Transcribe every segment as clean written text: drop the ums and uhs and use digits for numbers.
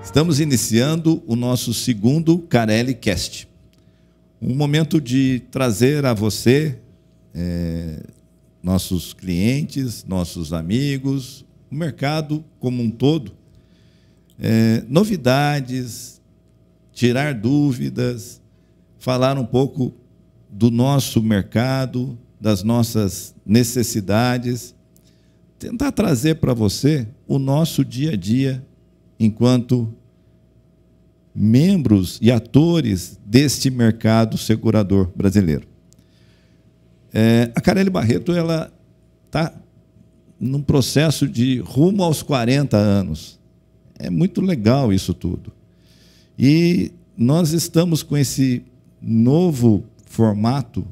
Estamos iniciando o nosso segundo Carelli Cast. Um momento de trazer a você, nossos clientes, nossos amigos, o mercado como um todo, novidades, tirar dúvidas, falar um pouco do nosso mercado, das nossas necessidades, tentar trazer para você o nosso dia a dia enquanto membros e atores deste mercado segurador brasileiro. A Carelli Barreto ela está num processo de rumo aos 40 anos. É muito legal isso tudo. E nós estamos com esse novo formato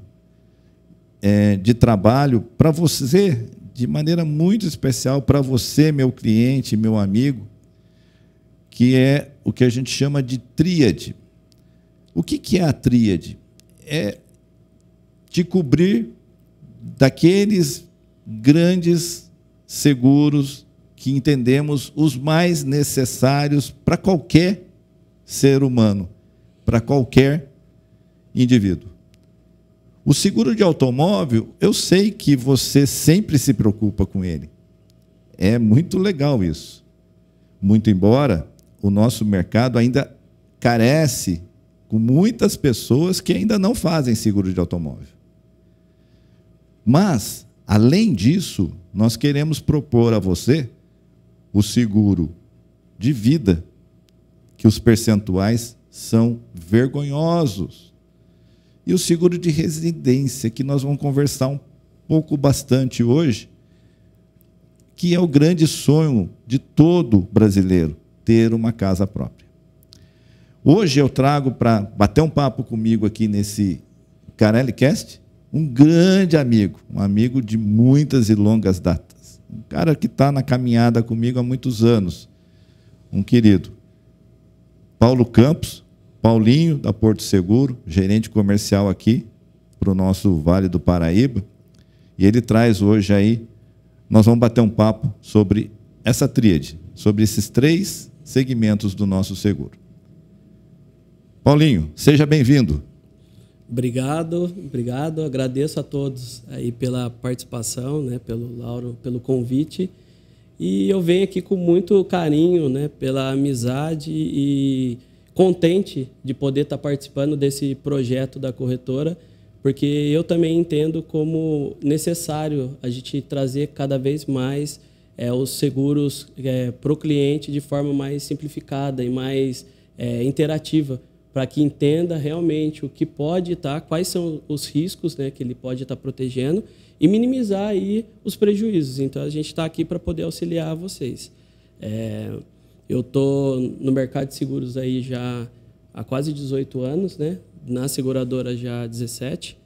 de trabalho para você, de maneira muito especial para você, meu cliente, meu amigo, que é o que a gente chama de tríade. O que é a tríade? É de cobrir daqueles grandes seguros que entendemos os mais necessários para qualquer ser humano, para qualquer indivíduo. O seguro de automóvel, eu sei que você sempre se preocupa com ele. É muito legal isso. Muito embora o nosso mercado ainda carece com muitas pessoas que ainda não fazem seguro de automóvel. Mas, além disso, nós queremos propor a você o seguro de vida, que os percentuais são vergonhosos. E o seguro de residência, que nós vamos conversar um pouco bastante hoje, que é o grande sonho de todo brasileiro, ter uma casa própria. Hoje eu trago para bater um papo comigo aqui nesse Carelli Cast, um grande amigo, um amigo de muitas e longas datas. Um cara que está na caminhada comigo há muitos anos, um querido. Paulo Campos, Paulinho, da Porto Seguro, gerente comercial aqui para o nosso Vale do Paraíba. E ele traz hoje aí, nós vamos bater um papo sobre essa tríade, sobre esses 3 segmentos do nosso seguro. Paulinho, seja bem-vindo. Obrigado. Agradeço a todos aí pela participação, né, pelo Lauro, pelo convite. E eu venho aqui com muito carinho, né, pela amizade e contente de poder estar participando desse projeto da corretora, porque eu também entendo como necessário a gente trazer cada vez mais os seguros para o cliente de forma mais simplificada e mais interativa, para que entenda realmente o que pode estar, quais são os riscos, né, que ele pode estar protegendo e minimizar aí os prejuízos. Então, a gente está aqui para poder auxiliar vocês. Eu estou no mercado de seguros aí já há quase 18 anos, né? Na seguradora já há 17.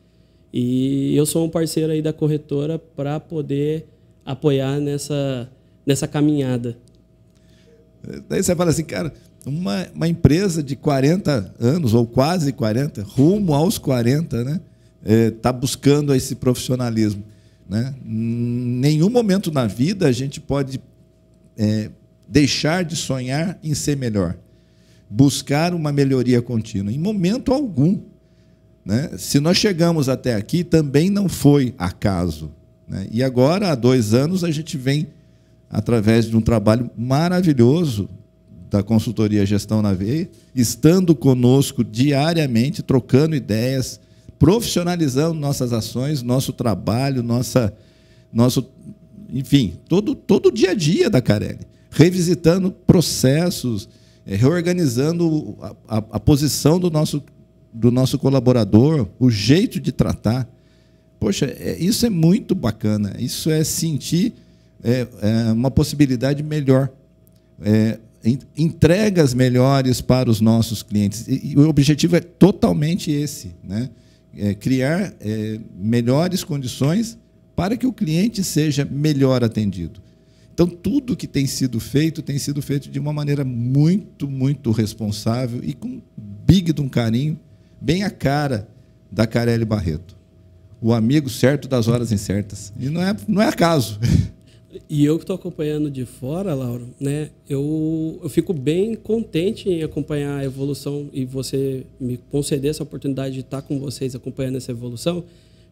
E eu sou um parceiro aí da corretora para poder apoiar nessa caminhada. Daí você fala assim, cara, uma empresa de 40 anos, ou quase 40, rumo aos 40, né? Está buscando esse profissionalismo, né? Em nenhum momento na vida a gente pode deixar de sonhar em ser melhor, buscar uma melhoria contínua, em momento algum, né? Se nós chegamos até aqui, também não foi acaso, né? E agora, há 2 anos, a gente vem, através de um trabalho maravilhoso da consultoria Gestão na Veia, estando conosco diariamente, trocando ideias, profissionalizando nossas ações, nosso trabalho, enfim, todo o dia a dia da Carelli, revisitando processos, reorganizando a posição do nosso colaborador, o jeito de tratar. Poxa, isso é muito bacana, isso é sentir uma possibilidade melhor, entregas melhores para os nossos clientes. E o objetivo é totalmente esse, né? Criar melhores condições para que o cliente seja melhor atendido. Então, tudo que tem sido feito de uma maneira muito, muito responsável e com big de um carinho, bem a cara da Carelli Barreto. O amigo certo das horas incertas. E não é acaso. E eu que estou acompanhando de fora, Lauro, né, eu fico bem contente em acompanhar a evolução e você me conceder essa oportunidade de estar com vocês acompanhando essa evolução,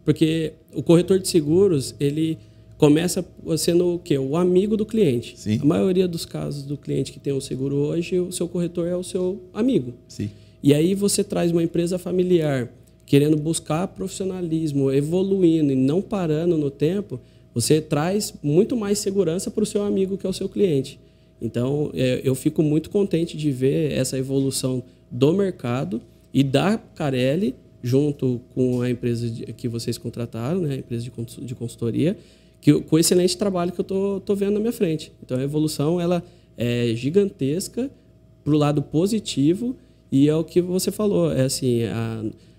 porque o corretor de seguros, ele começa sendo o quê? O amigo do cliente. Sim. A maioria dos casos do cliente que tem um seguro hoje, o seu corretor é o seu amigo. Sim. E aí você traz uma empresa familiar querendo buscar profissionalismo, evoluindo e não parando no tempo, você traz muito mais segurança para o seu amigo, que é o seu cliente. Então, eu fico muito contente de ver essa evolução do mercado e da Carelli, junto com a empresa que vocês contrataram, né, a empresa de consultoria, com o excelente trabalho que eu estou vendo na minha frente. Então, a evolução ela é gigantesca para o lado positivo e é o que você falou. É assim,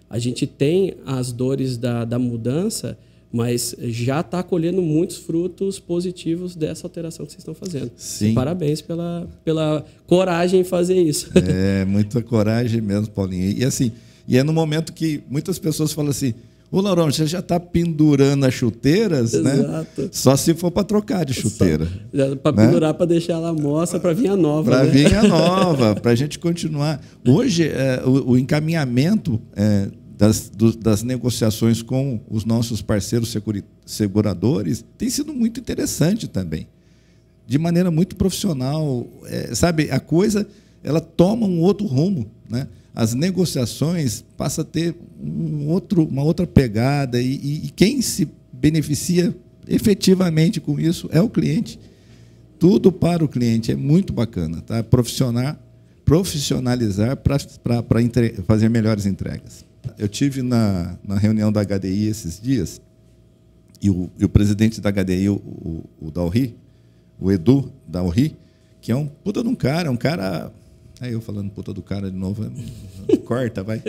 a gente tem as dores da mudança, mas já está colhendo muitos frutos positivos dessa alteração que vocês estão fazendo. Sim. E parabéns pela coragem em fazer isso. É, muita coragem mesmo, Paulinho. E assim, é no momento que muitas pessoas falam assim, ô Laurão, você já está pendurando as chuteiras, Exato. Né? Só se for para trocar de chuteira. Para né? Pendurar, para deixar ela mostra, para vir a nova. Para né? vir a nova, para a gente continuar. Hoje, o encaminhamento das negociações com os nossos parceiros seguradores tem sido muito interessante também, de maneira muito profissional. Sabe, a coisa ela toma um outro rumo, né? As negociações passam a ter uma outra pegada e quem se beneficia efetivamente com isso é o cliente. Tudo para o cliente, é muito bacana, tá? Profissionalizar para fazer melhores entregas. Eu tive na reunião da HDI esses dias e o presidente da HDI, o Dalri, o Edu Dalri, que é um puta de um cara, aí eu falando puta do cara de novo, corta, vai.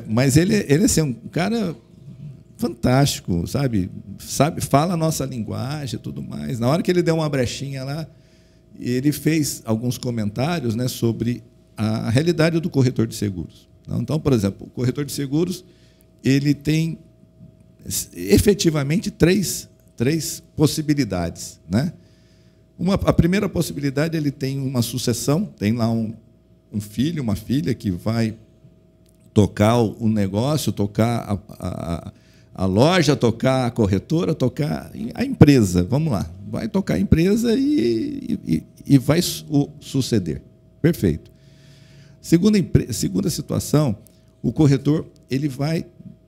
Mas ele assim, um cara fantástico, sabe, fala a nossa linguagem e tudo mais. Na hora que ele deu uma brechinha lá, ele fez alguns comentários, né, sobre a realidade do corretor de seguros. Então, por exemplo, o corretor de seguros ele tem efetivamente três possibilidades, né? A primeira possibilidade, ele tem uma sucessão, tem lá um filho, uma filha que vai tocar o negócio, tocar a loja, tocar a corretora, tocar a empresa. Vamos lá, vai tocar a empresa e vai suceder. Perfeito. Segunda situação, o corretor ele vai,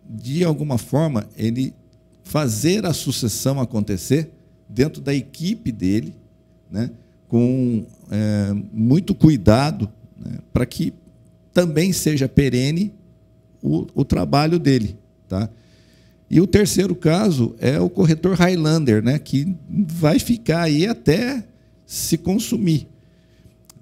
de alguma forma, ele fazer a sucessão acontecer dentro da equipe dele, né, com muito cuidado, né, para que também seja perene o trabalho dele. Tá? E o terceiro caso é o corretor Highlander, né, que vai ficar aí até se consumir.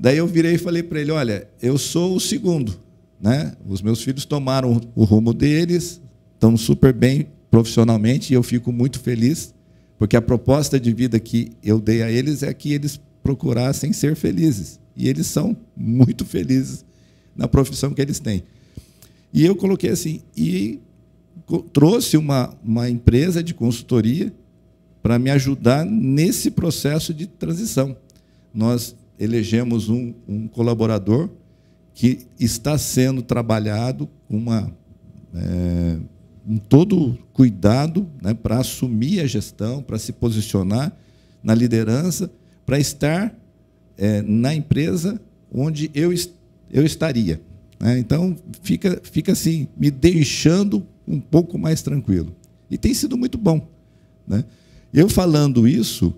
Daí eu virei e falei para ele, olha, eu sou o segundo, né? Os meus filhos tomaram o rumo deles, estão super bem profissionalmente e eu fico muito feliz, porque a proposta de vida que eu dei a eles é que eles procurassem ser felizes. E eles são muito felizes na profissão que eles têm. E eu coloquei assim, e trouxe uma empresa de consultoria para me ajudar nesse processo de transição. Nós elegemos um colaborador que está sendo trabalhado com todo cuidado, né, para assumir a gestão, para se posicionar na liderança, para estar na empresa onde eu estaria. Né? Então, fica assim, me deixando um pouco mais tranquilo. E tem sido muito bom. Né? Eu falando isso,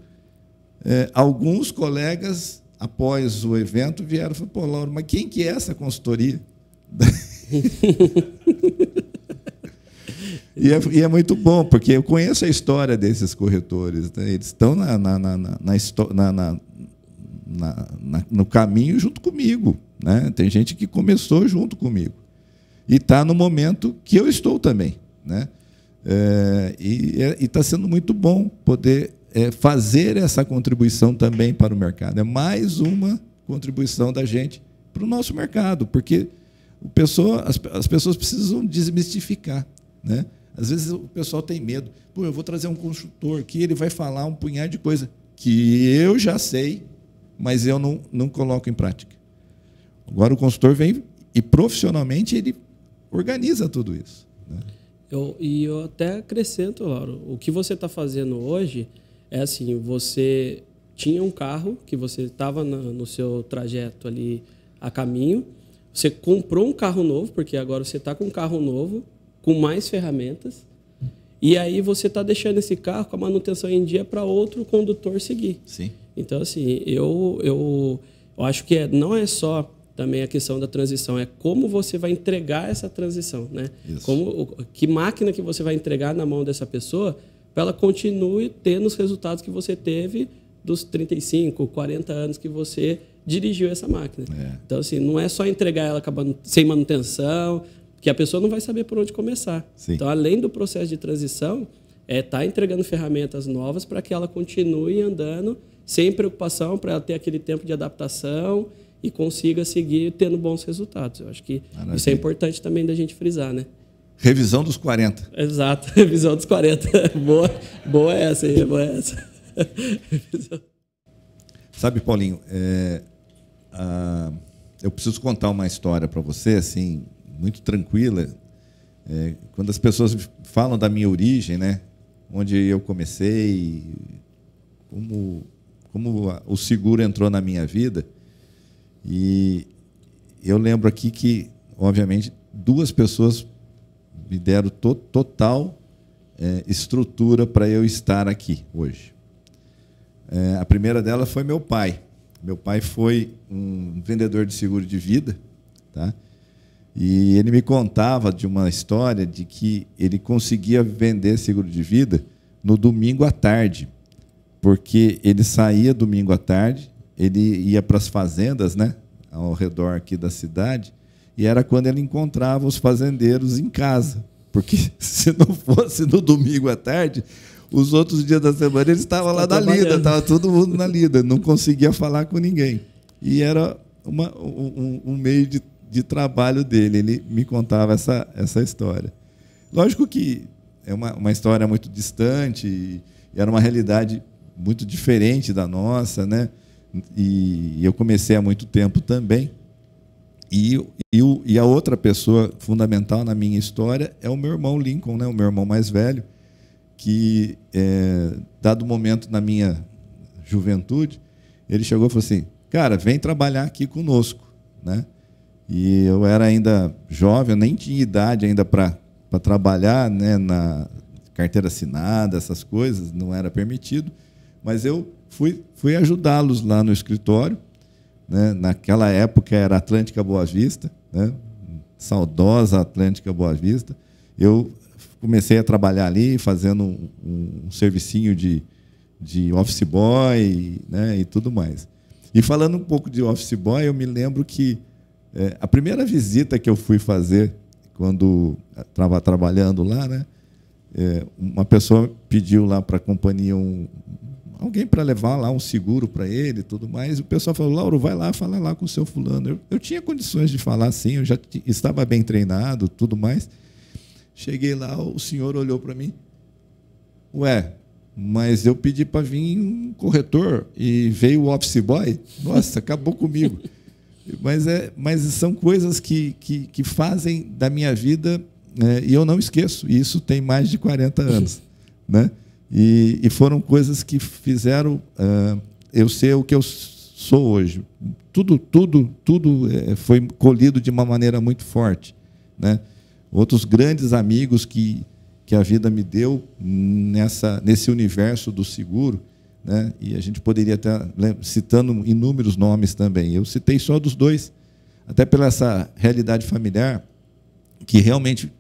alguns colegas, após o evento, vieram e falaram, pô, Lauro, mas quem que é essa consultoria? E é muito bom, porque eu conheço a história desses corretores. Né? Eles estão no caminho junto comigo. Né? Tem gente que começou junto comigo. E está no momento que eu estou também. Né? E está sendo muito bom poder fazer essa contribuição também para o mercado. É mais uma contribuição da gente para o nosso mercado, porque as pessoas precisam desmistificar. Né? Às vezes o pessoal tem medo. Pô, eu vou trazer um consultor aqui, ele vai falar um punhado de coisa que eu já sei, mas eu não coloco em prática. Agora o consultor vem e profissionalmente ele organiza tudo isso, né? Eu até acrescento, Lauro, o que você está fazendo hoje é assim, você tinha um carro que você estava no seu trajeto ali a caminho, você comprou um carro novo, porque agora você está com um carro novo, com mais ferramentas, e aí você está deixando esse carro com a manutenção em dia para outro condutor seguir. Sim. Então, assim, eu acho que não é só também a questão da transição, é como você vai entregar essa transição, né? Que máquina que você vai entregar na mão dessa pessoa para ela continue tendo os resultados que você teve dos 35, 40 anos que você dirigiu essa máquina. Então, assim, não é só entregar ela sem manutenção, que a pessoa não vai saber por onde começar. Sim. Então, além do processo de transição, tá entregando ferramentas novas para que ela continue andando sem preocupação, para ela ter aquele tempo de adaptação e consiga seguir tendo bons resultados. Eu acho que isso é importante também da gente frisar, né? Revisão dos 40. Exato, revisão dos 40. Boa essa aí, boa essa. Sabe, Paulinho, eu preciso contar uma história para você, assim, muito tranquila. Quando as pessoas falam da minha origem, né, onde eu comecei, como o seguro entrou na minha vida, e eu lembro aqui que, obviamente, 2 pessoas me deram total estrutura para eu estar aqui hoje. A primeira delas foi meu pai. Meu pai foi um vendedor de seguro de vida, tá? E ele me contava de uma história de que ele conseguia vender seguro de vida no domingo à tarde, porque ele saía domingo à tarde, ele ia para as fazendas, né, ao redor aqui da cidade, e era quando ele encontrava os fazendeiros em casa, porque se não fosse no domingo à tarde, os outros dias da semana eles estavam lá na lida, estava todo mundo na lida, não conseguia falar com ninguém. E era um meio de trabalho dele, ele me contava essa história. Lógico que é uma história muito distante, e era uma realidade muito diferente da nossa, né? E eu comecei há muito tempo também. E a outra pessoa fundamental na minha história é o meu irmão Lincoln, né? O meu irmão mais velho, que, dado momento na minha juventude, ele chegou e falou assim: cara, vem trabalhar aqui conosco, né? E eu era ainda jovem, eu nem tinha idade ainda para trabalhar, né, na carteira assinada, essas coisas, não era permitido, mas eu fui ajudá-los lá no escritório, né? Naquela época era Atlântica Boa Vista, né? Saudosa Atlântica Boa Vista. Eu comecei a trabalhar ali, fazendo um servicinho de office boy, né, e tudo mais. E falando um pouco de office boy, eu me lembro que a primeira visita que eu fui fazer, quando estava trabalhando lá, né, uma pessoa pediu lá para a companhia alguém para levar lá um seguro para ele e tudo mais. E o pessoal falou: Lauro, vai lá, fala lá com o seu fulano. Eu tinha condições de falar, sim, eu já estava bem treinado, tudo mais. Cheguei lá, o senhor olhou para mim: ué, mas eu pedi para vir um corretor e veio o office boy? Nossa, acabou comigo. Mas são coisas que fazem da minha vida, e eu não esqueço. E isso tem mais de 40 anos, né? E foram coisas que fizeram eu ser o que eu sou hoje. Tudo foi colhido de uma maneira muito forte, né? Outros grandes amigos que a vida me deu nesse universo do seguro, né? E a gente poderia estar citando inúmeros nomes também. Eu citei só dos 2, até pela essa realidade familiar que realmente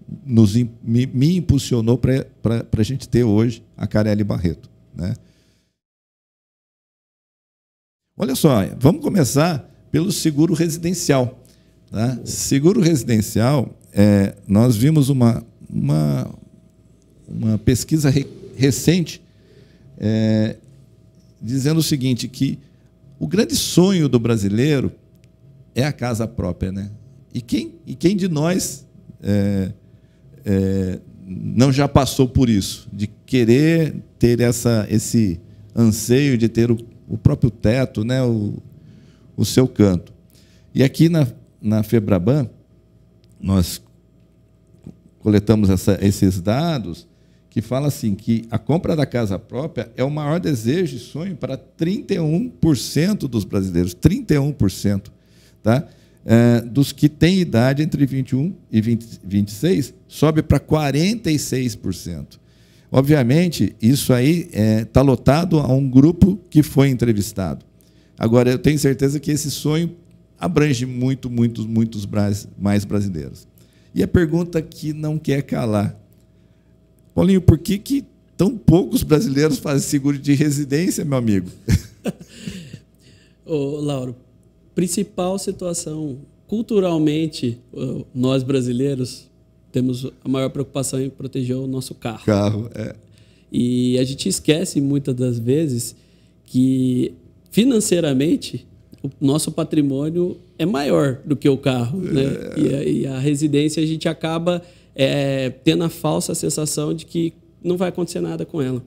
me impulsionou para a gente ter hoje a Carelli Barreto, né? Olha só, vamos começar pelo seguro residencial, tá? Seguro residencial, nós vimos uma pesquisa recente dizendo o seguinte, que o grande sonho do brasileiro é a casa própria, né? E quem de nós não já passou por isso, de querer ter esse anseio de ter o próprio teto, né, o seu canto. E aqui na FEBRABAN, nós coletamos esses dados que fala assim, que a compra da casa própria é o maior desejo e sonho para 31% dos brasileiros, 31%, tá? Dos que têm idade entre 21 e 26, sobe para 46%. Obviamente, isso aí está lotado a um grupo que foi entrevistado. Agora, eu tenho certeza que esse sonho abrange muitos mais brasileiros. E a pergunta que não quer calar: Paulinho, por que tão poucos brasileiros fazem seguro de residência, meu amigo? Ô, Lauro, principal situação, culturalmente, nós brasileiros temos a maior preocupação em proteger o nosso carro. E a gente esquece muitas das vezes que financeiramente o nosso patrimônio é maior do que o carro, né? E a residência a gente acaba tendo a falsa sensação de que não vai acontecer nada com ela.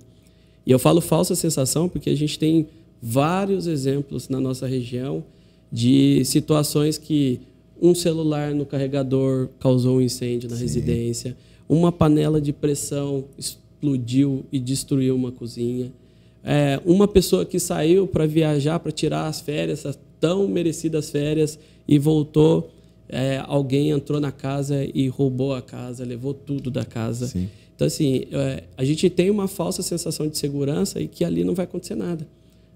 E eu falo falsa sensação porque a gente tem vários exemplos na nossa região de situações que um celular no carregador causou um incêndio na residência, uma panela de pressão explodiu e destruiu uma cozinha, uma pessoa que saiu para viajar, para tirar as férias, as tão merecidas férias, e voltou, alguém entrou na casa e roubou a casa, levou tudo da casa. Sim. Então, assim, a gente tem uma falsa sensação de segurança e que ali não vai acontecer nada.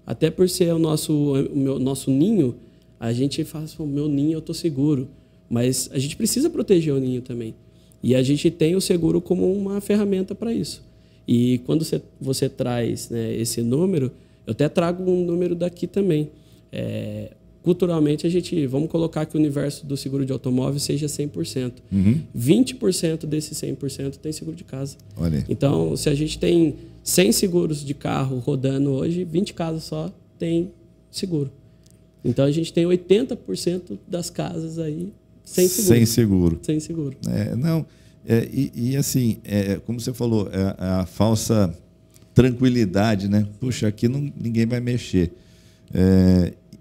Até por ser o nosso ninho, a gente fala assim, o meu ninho eu estou seguro. Mas a gente precisa proteger o ninho também. E a gente tem o seguro como uma ferramenta para isso. E quando você traz, né, esse número, eu até trago um número daqui também. Culturalmente, vamos colocar que o universo do seguro de automóvel seja 100%. 20% desse 100% tem seguro de casa. Olha. Então, se a gente tem 100 seguros de carro rodando hoje, 20 casas só tem seguro. Então, a gente tem 80% das casas aí sem seguro. Sem seguro. Sem seguro. Assim, como você falou, a falsa tranquilidade, né? Puxa, aqui ninguém vai mexer.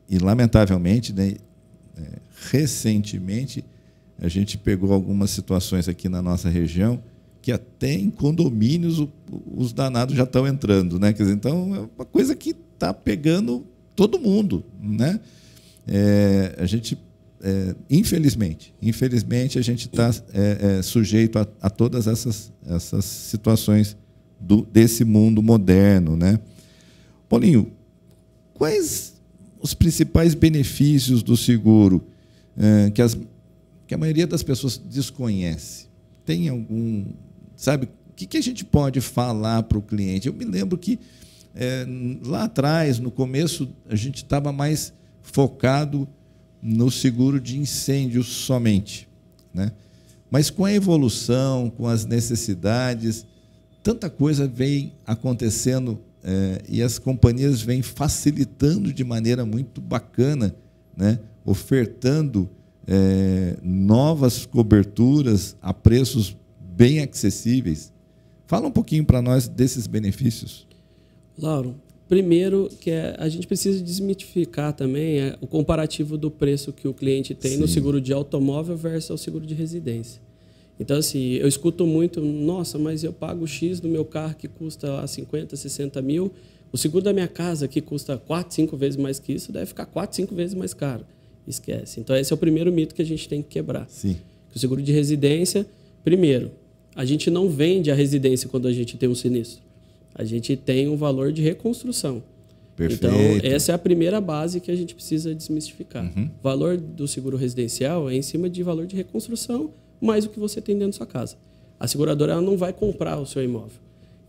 E, lamentavelmente, né, recentemente, a gente pegou algumas situações aqui na nossa região que até em condomínios os danados já estão entrando, né? Quer dizer, então, é uma coisa que está pegando todo mundo, né? A gente, infelizmente, a gente está sujeito a todas essas situações desse mundo moderno, né? Paulinho, quais os principais benefícios do seguro que a maioria das pessoas desconhece? Tem algum, sabe, o que a gente pode falar para o cliente? Eu me lembro que lá atrás, no começo, a gente estava mais focado no seguro de incêndio somente, né? Mas com a evolução, com as necessidades, tanta coisa vem acontecendo e as companhias vêm facilitando de maneira muito bacana, né? Ofertando novas coberturas a preços bem acessíveis. Fala um pouquinho para nós desses benefícios. Lauro, primeiro que a gente precisa desmitificar também o comparativo do preço que o cliente tem no seguro de automóvel versus o seguro de residência. Então, assim, eu escuto muito, nossa, mas eu pago X do meu carro que custa lá 50, 60 mil, o seguro da minha casa que custa 4, 5 vezes mais que isso, deve ficar 4, 5 vezes mais caro. Esquece. Então, esse é o primeiro mito que a gente tem que quebrar. Sim. O seguro de residência, primeiro, a gente não vende a residência quando a gente tem um sinistro. A gente tem um valor de reconstrução. Perfeito. Então, essa é a primeira base que a gente precisa desmistificar. O valor do seguro residencial é em cima de valor de reconstrução, mais o que você tem dentro da sua casa. A seguradora ela não vai comprar o seu imóvel.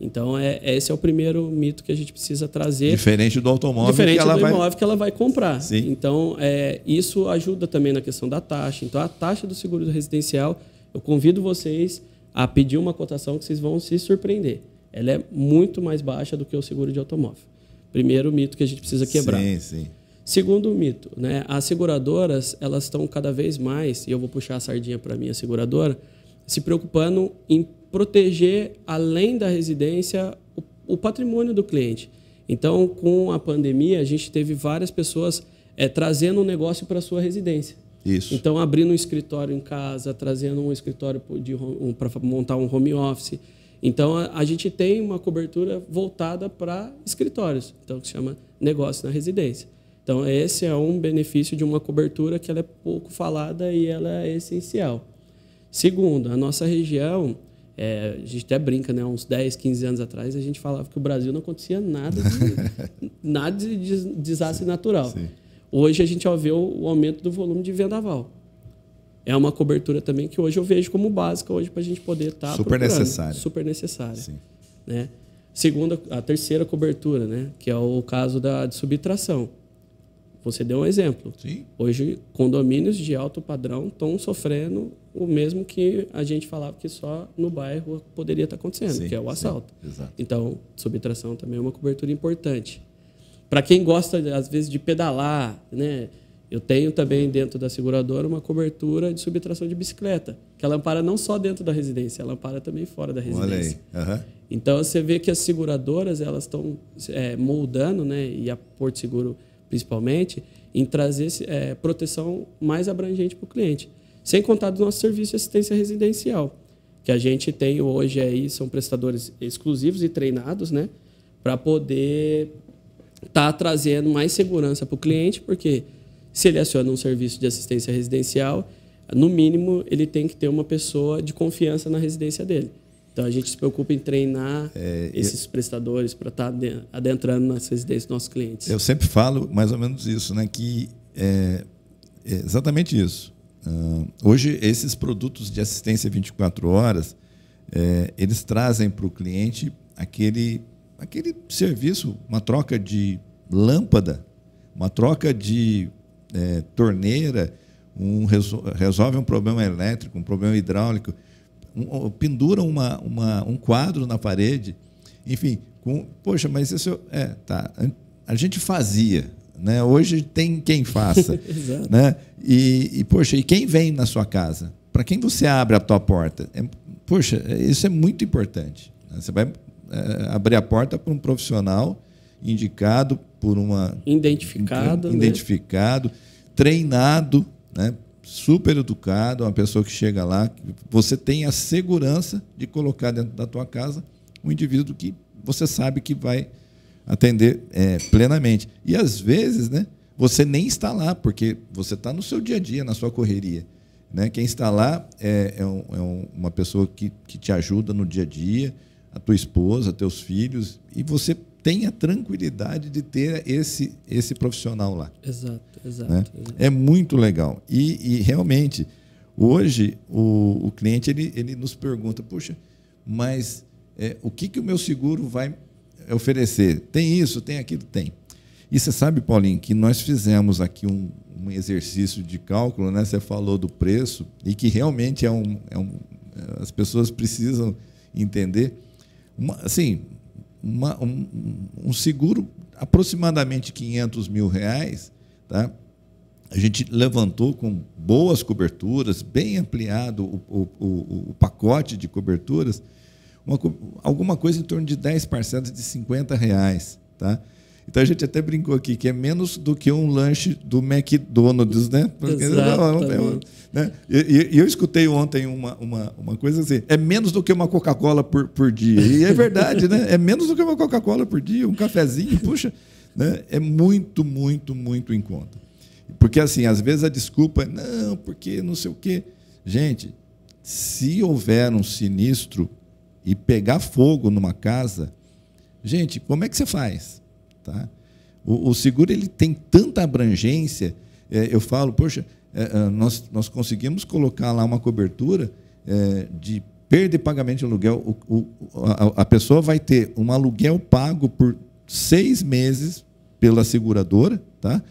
Então, esse é o primeiro mito que a gente precisa trazer. Diferente do automóvel. Diferente do imóvel que ela vai comprar. Sim. Então, isso ajuda também na questão da taxa. Então, a taxa do seguro residencial, eu convido vocês a pedir uma cotação que vocês vão se surpreender. Ela é muito mais baixa do que o seguro de automóvel. Primeiro mito que a gente precisa quebrar. Sim. Segundo mito, né? As seguradoras elas estão cada vez mais, e eu vou puxar a sardinha para a minha seguradora, se preocupando em proteger, além da residência, o patrimônio do cliente. Então, com a pandemia, a gente teve várias pessoas trazendo um negócio para a sua residência. Isso. Então, abrindo um escritório em casa, trazendo um escritório para montar um home office. Então, a gente tem uma cobertura voltada para escritórios, então, que se chama negócio na residência. Então, esse é um benefício de uma cobertura que ela é pouco falada e ela é essencial. Segundo, a nossa região, a gente até brinca, né? Uns 10, 15 anos atrás, a gente falava que o Brasil não acontecia nada de desastre natural. Sim. Hoje, a gente já vê o aumento do volume de vendaval. É uma cobertura também que hoje eu vejo como básica hoje para a gente poder estar super necessária. Super necessária. Sim. Né? A terceira cobertura, né? Que é o caso de subtração. Você deu um exemplo. Sim. Hoje, condomínios de alto padrão estão sofrendo o mesmo que a gente falava que só no bairro poderia estar acontecendo, Sim, que é o assalto. Exato. Então, subtração também é uma cobertura importante. Para quem gosta, às vezes, de pedalar, né? Eu tenho também dentro da seguradora uma cobertura de subtração de bicicleta, que ela ampara não só dentro da residência, ela ampara também fora da residência. Olha aí. Uhum. Então, você vê que as seguradoras elas estão moldando, né? E a Porto Seguro principalmente, em trazer proteção mais abrangente para o cliente. Sem contar do nosso serviço de assistência residencial, que a gente tem hoje aí, são prestadores exclusivos e treinados, né, para poder estar trazendo mais segurança para o cliente, porque se ele aciona um serviço de assistência residencial, no mínimo ele tem que ter uma pessoa de confiança na residência dele. Então, a gente se preocupa em treinar esses prestadores para estar adentrando nas residências dos nossos clientes. Eu sempre falo mais ou menos isso, né? Que é exatamente isso. Hoje, esses produtos de assistência 24 horas, eles trazem para o cliente aquele serviço, uma troca de lâmpada, uma troca de torneira, resolve um problema elétrico, um problema hidráulico, pendura um quadro na parede, enfim, poxa, mas isso tá. A gente fazia, né? Hoje tem quem faça, né? Poxa, e quem vem na sua casa? Para quem você abre a tua porta? Poxa, isso é muito importante. Você vai abrir a porta para um profissional indicado por identificado, treinado, né? Super educado, uma pessoa que chega lá, você tem a segurança de colocar dentro da tua casa um indivíduo que você sabe que vai atender plenamente. E, às vezes, né, você nem está lá, porque você está no seu dia a dia, na sua correria. Né? Quem está lá é uma pessoa que te ajuda no dia a dia, a tua esposa, teus filhos, e você tem a tranquilidade de ter esse profissional lá. Exato. Né? É muito legal. E realmente, hoje, o cliente ele nos pergunta, puxa, mas o que o meu seguro vai oferecer? Tem isso, tem aquilo? Tem. E você sabe, Paulinho, que nós fizemos aqui um exercício de cálculo, né? Você falou do preço, e que realmente as pessoas precisam entender. Um seguro aproximadamente R$500 mil, tá? A gente levantou com boas coberturas, bem ampliado o pacote de coberturas, alguma coisa em torno de 10 parcelas de R$50, tá? Então a gente até brincou aqui que é menos do que um lanche do McDonald's, né? Porque, né? E eu escutei ontem uma coisa assim, é menos do que uma Coca-Cola por dia. E é verdade, né? É menos do que uma Coca-Cola por dia, um cafezinho, puxa, né? É muito, muito, muito em conta. Porque, assim, às vezes a desculpa é, não, porque não sei o quê. Gente, se houver um sinistro e pegar fogo numa casa, gente, como é que você faz? Tá? O seguro ele tem tanta abrangência, eu falo, poxa, nós conseguimos colocar lá uma cobertura de perda e pagamento de aluguel. A pessoa vai ter um aluguel pago por 6 meses pela seguradora, tá?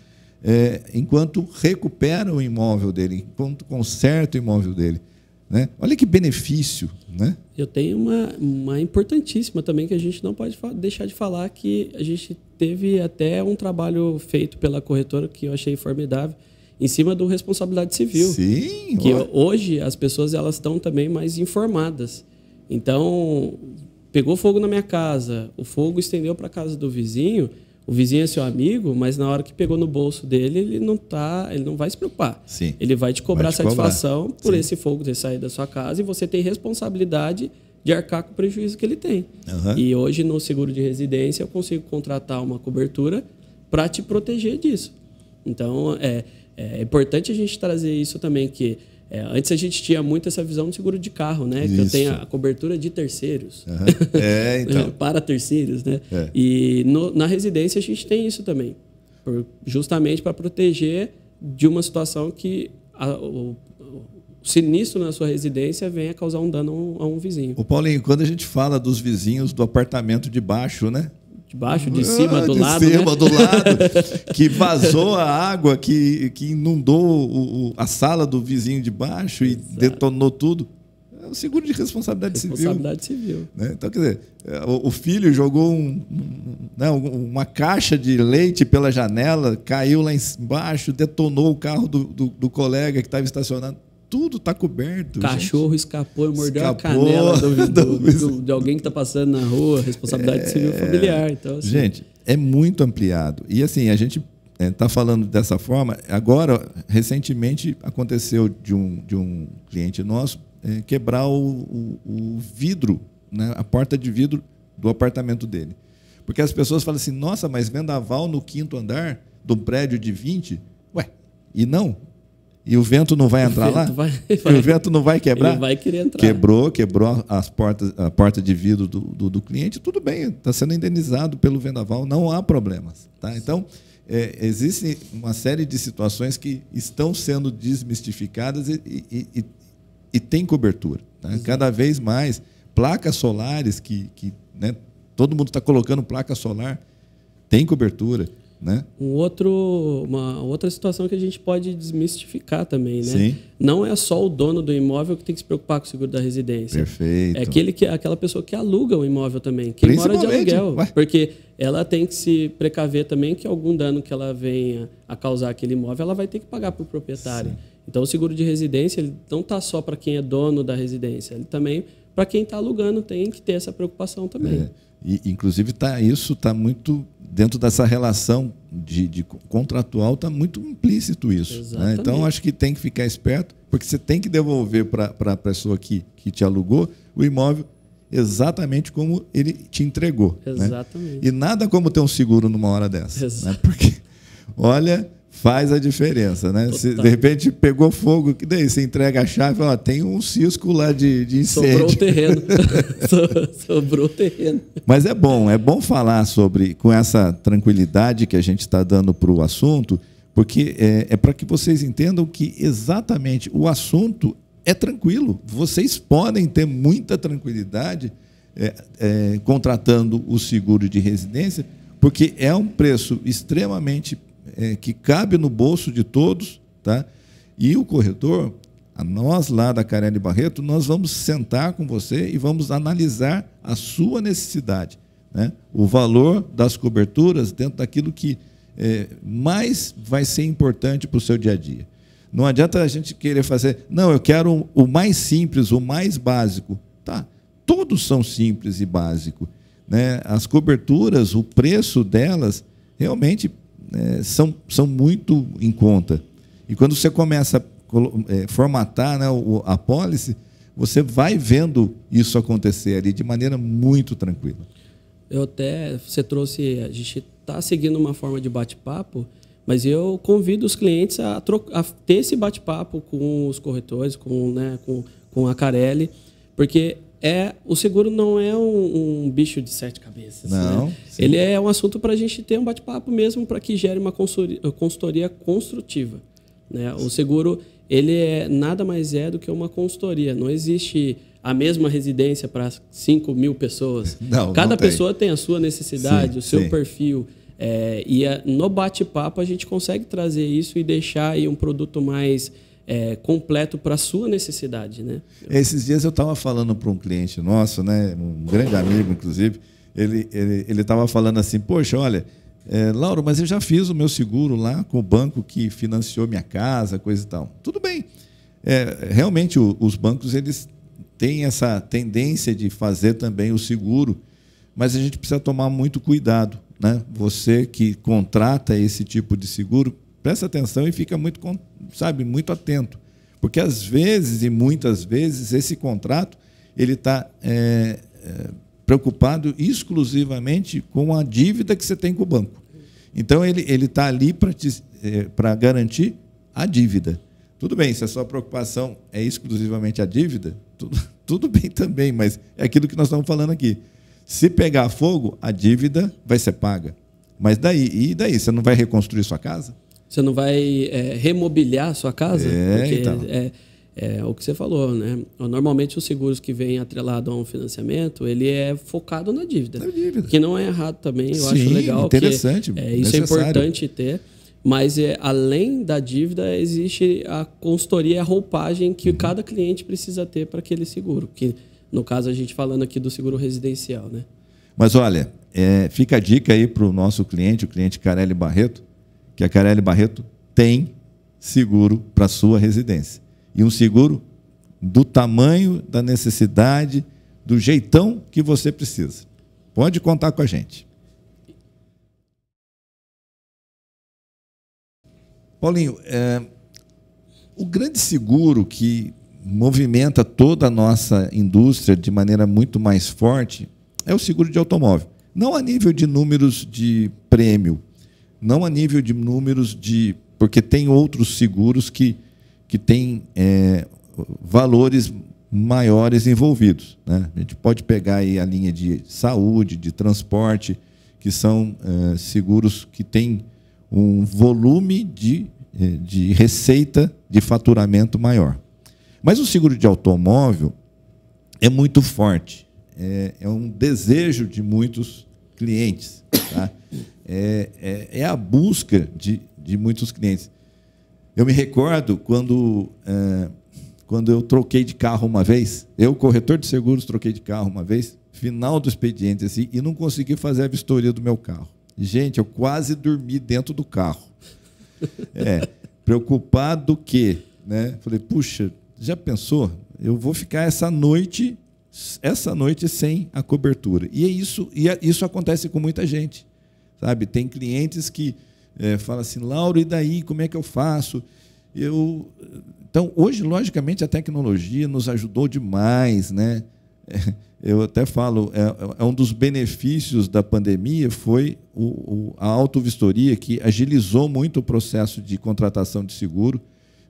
Enquanto recupera o imóvel dele, enquanto conserta o imóvel dele. Né? Olha que benefício. Né? Eu tenho uma importantíssima também que a gente não pode deixar de falar, que a gente teve até um trabalho feito pela corretora que eu achei formidável, em cima do responsabilidade civil. Sim. Que hoje as pessoas elas estão também mais informadas. Então, pegou fogo na minha casa, o fogo estendeu para a casa do vizinho, o vizinho é seu amigo, mas na hora que pegou no bolso dele, ele não vai se preocupar. Sim. Ele vai te cobrar satisfação por Sim. esse fogo ter saído da sua casa e você tem responsabilidade de arcar com o prejuízo que ele tem. E hoje, no seguro de residência, eu consigo contratar uma cobertura para te proteger disso. Então, é importante a gente trazer isso também, que antes a gente tinha muito essa visão do seguro de carro, né? Que eu tenho a cobertura de terceiros. Então. Para terceiros, né? E na residência a gente tem isso também. Justamente para proteger de uma situação que o sinistro na sua residência venha causar um dano a um vizinho. O Paulinho, quando a gente fala dos vizinhos do apartamento de baixo, né? De baixo, de cima, do lado. De cima, né? do lado, que vazou a água, que inundou a sala do vizinho de baixo e detonou tudo. É o seguro de responsabilidade civil. Responsabilidade civil. Né? Então, quer dizer, o filho jogou uma caixa de leite pela janela, caiu lá embaixo, detonou o carro do colega que estava estacionado. Tudo está coberto. Cachorro escapou e mordeu a canela de alguém que está passando na rua, responsabilidade civil familiar. Então, assim, gente, é muito ampliado. E assim, a gente está falando dessa forma. Agora, recentemente, aconteceu de um cliente nosso quebrar o vidro, né, a porta de vidro do apartamento dele. Porque as pessoas falam assim, nossa, mas vendaval no 5º andar de um prédio de 20? Ué, e não? E o vento não vai entrar lá? E o vento não vai quebrar? Ele vai querer entrar. Quebrou a porta de vidro do cliente, tudo bem, está sendo indenizado pelo vendaval, não há problemas. Tá? Então, existe uma série de situações que estão sendo desmistificadas e tem cobertura. Tá? Cada vez mais, placas solares, né, todo mundo está colocando placa solar, tem cobertura. Né? Uma outra situação que a gente pode desmistificar também, né? Sim. Não é só o dono do imóvel que tem que se preocupar com o seguro da residência. Perfeito. É aquela pessoa que aluga o imóvel também, que mora de aluguel. Porque ela tem que se precaver também que algum dano que ela venha a causar aquele imóvel, ela vai ter que pagar para o proprietário. Sim. Então, o seguro de residência ele não está só para quem é dono da residência, ele também, para quem está alugando, tem que ter essa preocupação também. E, inclusive, isso está muito dentro dessa relação de contratual, está muito implícito isso. Né? Então, acho que tem que ficar esperto, porque você tem que devolver para a pessoa que te alugou o imóvel exatamente como ele te entregou. Exatamente. Né? E nada como ter um seguro numa hora dessa. Né? Porque, olha, faz a diferença. Né? Se de repente pegou fogo, que daí você entrega a chave, ó, tem um cisco lá de incêndio. Sobrou o terreno. Sobrou o terreno. Mas é bom falar com essa tranquilidade que a gente está dando para o assunto, porque é para que vocês entendam que exatamente o assunto é tranquilo. Vocês podem ter muita tranquilidade contratando o seguro de residência, porque é um preço extremamente que cabe no bolso de todos, tá? E o corretor, nós lá da Carelli Barreto, nós vamos sentar com você e vamos analisar a sua necessidade, né? O valor das coberturas dentro daquilo que mais vai ser importante para o seu dia a dia. Não adianta a gente querer fazer, não, eu quero o mais simples, o mais básico. Tá, todos são simples e básicos, né? As coberturas, o preço delas, realmente são muito em conta. E quando você começa a formatar, né, a apólice, você vai vendo isso acontecer ali de maneira muito tranquila. Você trouxe, a gente está seguindo uma forma de bate-papo, mas eu convido os clientes a ter esse bate-papo com os corretores, com a Carelli, porque o seguro não é um bicho de 7 cabeças. Não, né? Ele é um assunto para a gente ter um bate-papo mesmo, para que gere uma consultoria construtiva. Né? O seguro ele nada mais do que uma consultoria. Não existe a mesma residência para 5 mil pessoas. Cada pessoa tem a sua necessidade, o seu perfil. No bate-papo a gente consegue trazer isso e deixar aí um produto mais completo para a sua necessidade, né? Esses dias eu estava falando para um cliente nosso, né, um grande amigo, inclusive, ele estava falando assim, poxa, olha, Lauro, mas eu já fiz o meu seguro lá com o banco que financiou minha casa, coisa e tal. Tudo bem. Realmente, os bancos, eles tem essa tendência de fazer também o seguro, mas a gente precisa tomar muito cuidado, né? Você que contrata esse tipo de seguro, presta atenção e fica muito, muito atento, porque às vezes e muitas vezes esse contrato ele está preocupado exclusivamente com a dívida que você tem com o banco. Então ele está ali para garantir a dívida. Tudo bem, se a sua preocupação é exclusivamente a dívida, tudo bem também, mas é aquilo que nós estamos falando aqui. Se pegar fogo, a dívida vai ser paga. Mas daí? Você não vai reconstruir sua casa? Você não vai remobiliar a sua casa? Porque então. É o que você falou, né? Normalmente os seguros que vêm atrelado a um financiamento, ele é focado na dívida. Que não é errado também, eu acho legal. Interessante. Isso é importante ter. Mas além da dívida, existe a consultoria e a roupagem que cada cliente precisa ter para aquele seguro. Que, no caso, a gente falando aqui do seguro residencial, né? Mas olha, fica a dica aí para o nosso cliente, o cliente Carelli Barreto, que a Carelli Barreto tem seguro para a sua residência. E um seguro do tamanho, da necessidade, do jeitão que você precisa. Pode contar com a gente. Paulinho, o grande seguro que movimenta toda a nossa indústria de maneira muito mais forte é o seguro de automóvel. Não a nível de números de prêmio, não a nível de números de... Porque tem outros seguros que têm valores maiores envolvidos, né? A gente pode pegar aí a linha de saúde, de transporte, que são seguros que têm um volume de receita de faturamento maior. Mas o seguro de automóvel é muito forte, é um desejo de muitos clientes, tá? É a busca de muitos clientes. Eu me recordo quando eu troquei de carro uma vez, eu, corretor de seguros, troquei de carro uma vez, final do expediente, assim, e não consegui fazer a vistoria do meu carro. Gente, eu quase dormi dentro do carro. Preocupado que, né? Falei, puxa, já pensou? Eu vou ficar essa noite sem a cobertura. E isso acontece com muita gente, sabe? Tem clientes que falam assim, Lauro, e daí? Como é que eu faço? Então, hoje, logicamente, a tecnologia nos ajudou demais, né? Eu até falo, um dos benefícios da pandemia foi a autovistoria, que agilizou muito o processo de contratação de seguro,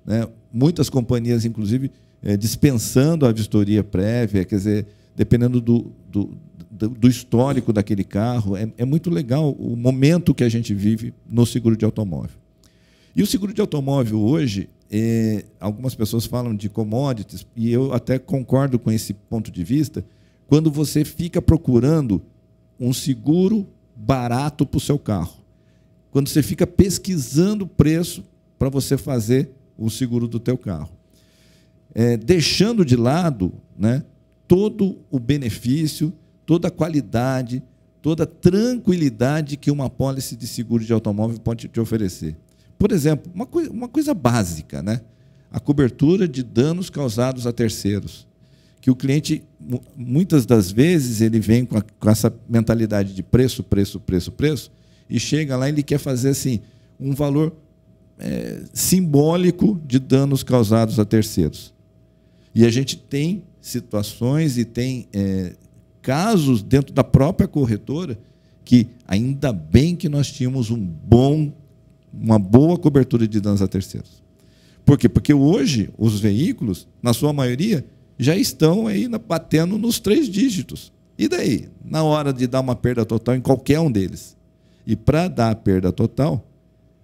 né? Muitas companhias, inclusive, dispensando a vistoria prévia, quer dizer, dependendo do histórico daquele carro. É muito legal o momento que a gente vive no seguro de automóvel. E o seguro de automóvel hoje, algumas pessoas falam de commodities, e eu até concordo com esse ponto de vista, quando você fica procurando um seguro barato para o seu carro. Quando você fica pesquisando o preço para você fazer o seguro do teu carro. Deixando de lado, né, todo o benefício, toda a qualidade, toda a tranquilidade que uma pólice de seguro de automóvel pode te oferecer. Por exemplo, uma coisa básica, né? A cobertura de danos causados a terceiros. Que o cliente, muitas das vezes, ele vem com essa mentalidade de preço, e chega lá e ele quer fazer assim, um valor simbólico de danos causados a terceiros. E a gente tem situações e tem casos dentro da própria corretora que, ainda bem que nós tínhamos uma boa cobertura de danos a terceiros. Por quê? Porque hoje os veículos, na sua maioria, já estão aí batendo nos 3 dígitos. E daí? Na hora de dar uma perda total em qualquer um deles. E para dar a perda total,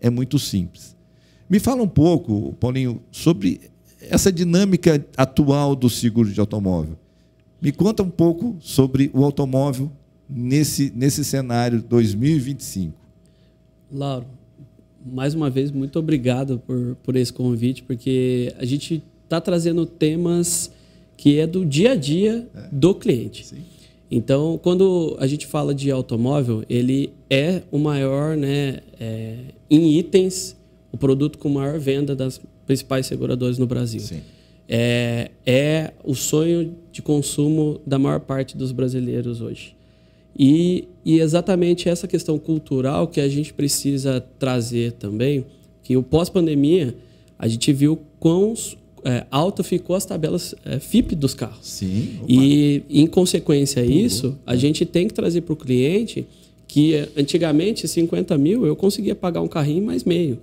é muito simples. Me fala um pouco, Paulinho, sobre essa dinâmica atual do seguro de automóvel. Me conta um pouco sobre o automóvel nesse cenário 2025. Lauro, mais uma vez, muito obrigado por esse convite, porque a gente está trazendo temas que é do dia a dia do cliente. Sim. Então, quando a gente fala de automóvel, ele é o maior, né, em itens, o produto com maior venda das principais seguradoras no Brasil. Sim. é o sonho de consumo da maior parte dos brasileiros hoje. E exatamente essa questão cultural que a gente precisa trazer também, que o pós-pandemia, a gente viu quão alta ficou as tabelas FIPE dos carros. Sim. Opa. E, em consequência a isso, a gente tem que trazer para o cliente que antigamente 50 mil eu conseguia pagar um carrinho mais meio.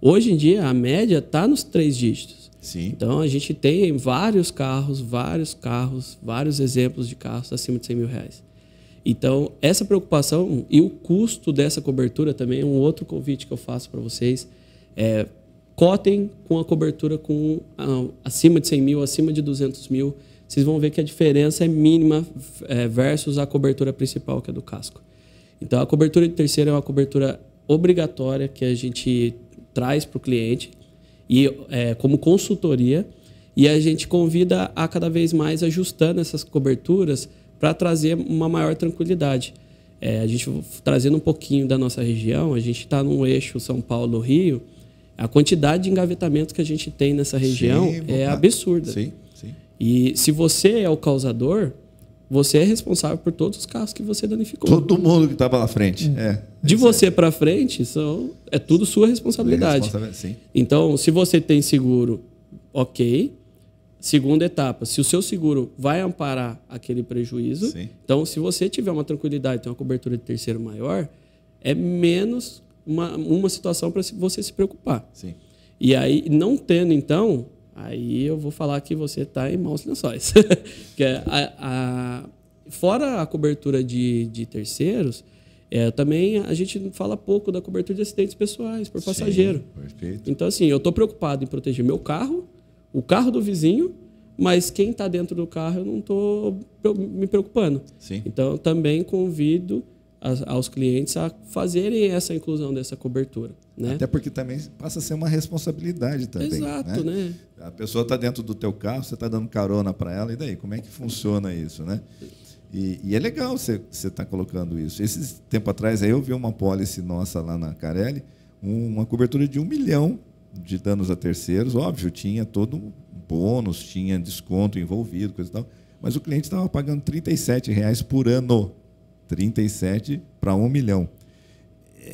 Hoje em dia a média está nos 3 dígitos. Sim. Então a gente tem vários carros, vários exemplos de carros acima de 100 mil reais. Então essa preocupação e o custo dessa cobertura também é um outro convite que eu faço para vocês. Cotem com a cobertura com acima de 100 mil, acima de 200 mil. Vocês vão ver que a diferença é mínima versus a cobertura principal, que é do casco. Então, a cobertura de terceiro é uma cobertura obrigatória que a gente traz para o cliente e como consultoria, e a gente convida a cada vez mais ajustando essas coberturas para trazer uma maior tranquilidade. A gente trazendo um pouquinho da nossa região, a gente está num eixo São Paulo-Rio, a quantidade de engavetamentos que a gente tem nessa região é absurda. Sim, sim. E se você é o causador, você é responsável por todos os carros que você danificou. Todo mundo que estava na frente. De você para frente, é tudo sua responsabilidade. Sim. Então, se você tem seguro, ok. Segunda etapa, se o seu seguro vai amparar aquele prejuízo, sim. Então, se você tiver uma tranquilidade, tem uma cobertura de terceiro maior, é menos uma situação para você se preocupar. Sim. E aí, não tendo, então, aí eu vou falar que você está em maus lençóis. Que fora a cobertura de terceiros, também a gente fala pouco da cobertura de acidentes pessoais por passageiro. Perfeito. Então, assim, eu estou preocupado em proteger meu carro, o carro do vizinho, mas quem está dentro do carro eu não estou me preocupando. Sim. Então, também convido aos clientes a fazerem essa inclusão dessa cobertura. Né? Até porque também passa a ser uma responsabilidade também. Exato, né? A pessoa está dentro do teu carro, você está dando carona para ela, e daí? Como é que funciona isso, né? E é legal você estar colocando isso. Esse tempo atrás aí eu vi uma pólice nossa lá na Carelli, uma cobertura de 1 milhão de danos a terceiros. Óbvio, tinha todo um bônus, tinha desconto envolvido, coisa e tal, mas o cliente estava pagando R$ 37,00 por ano. 37 para 1 milhão.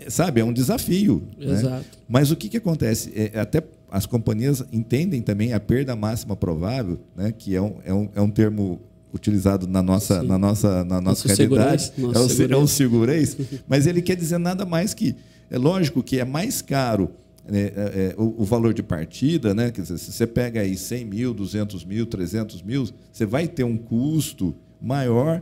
Sabe, é um desafio. Exato. Né? Mas o que acontece? Até as companhias entendem também a perda máxima provável, né? Que é um termo utilizado na nossa realidade. É um segurez, mas ele quer dizer nada mais que... É lógico que é mais caro o valor de partida, né? Quer dizer, se você pega aí 100 mil, 200 mil, 300 mil, você vai ter um custo maior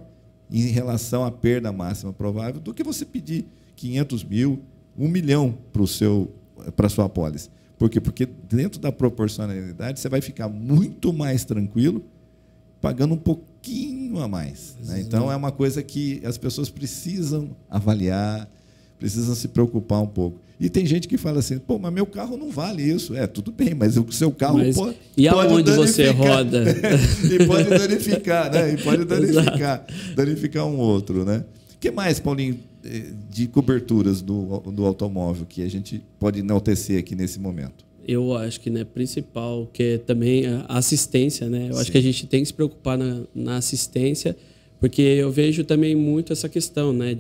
em relação à perda máxima provável do que você pedir 500 mil, 1 milhão para a sua apólice. Por quê? Porque dentro da proporcionalidade você vai ficar muito mais tranquilo pagando um pouquinho a mais. Né? Então, é uma coisa que as pessoas precisam avaliar, precisam se preocupar um pouco. E tem gente que fala assim, pô, mas meu carro não vale isso. Tudo bem, mas o seu carro pode e aonde você roda? E pode danificar, né? E pode danificar um outro, né? O que mais, Paulinho, de coberturas do automóvel que a gente pode enaltecer aqui nesse momento? Eu acho que principal, que é também a assistência, né? Eu acho que a gente tem que se preocupar na assistência, porque eu vejo também muito essa questão, né?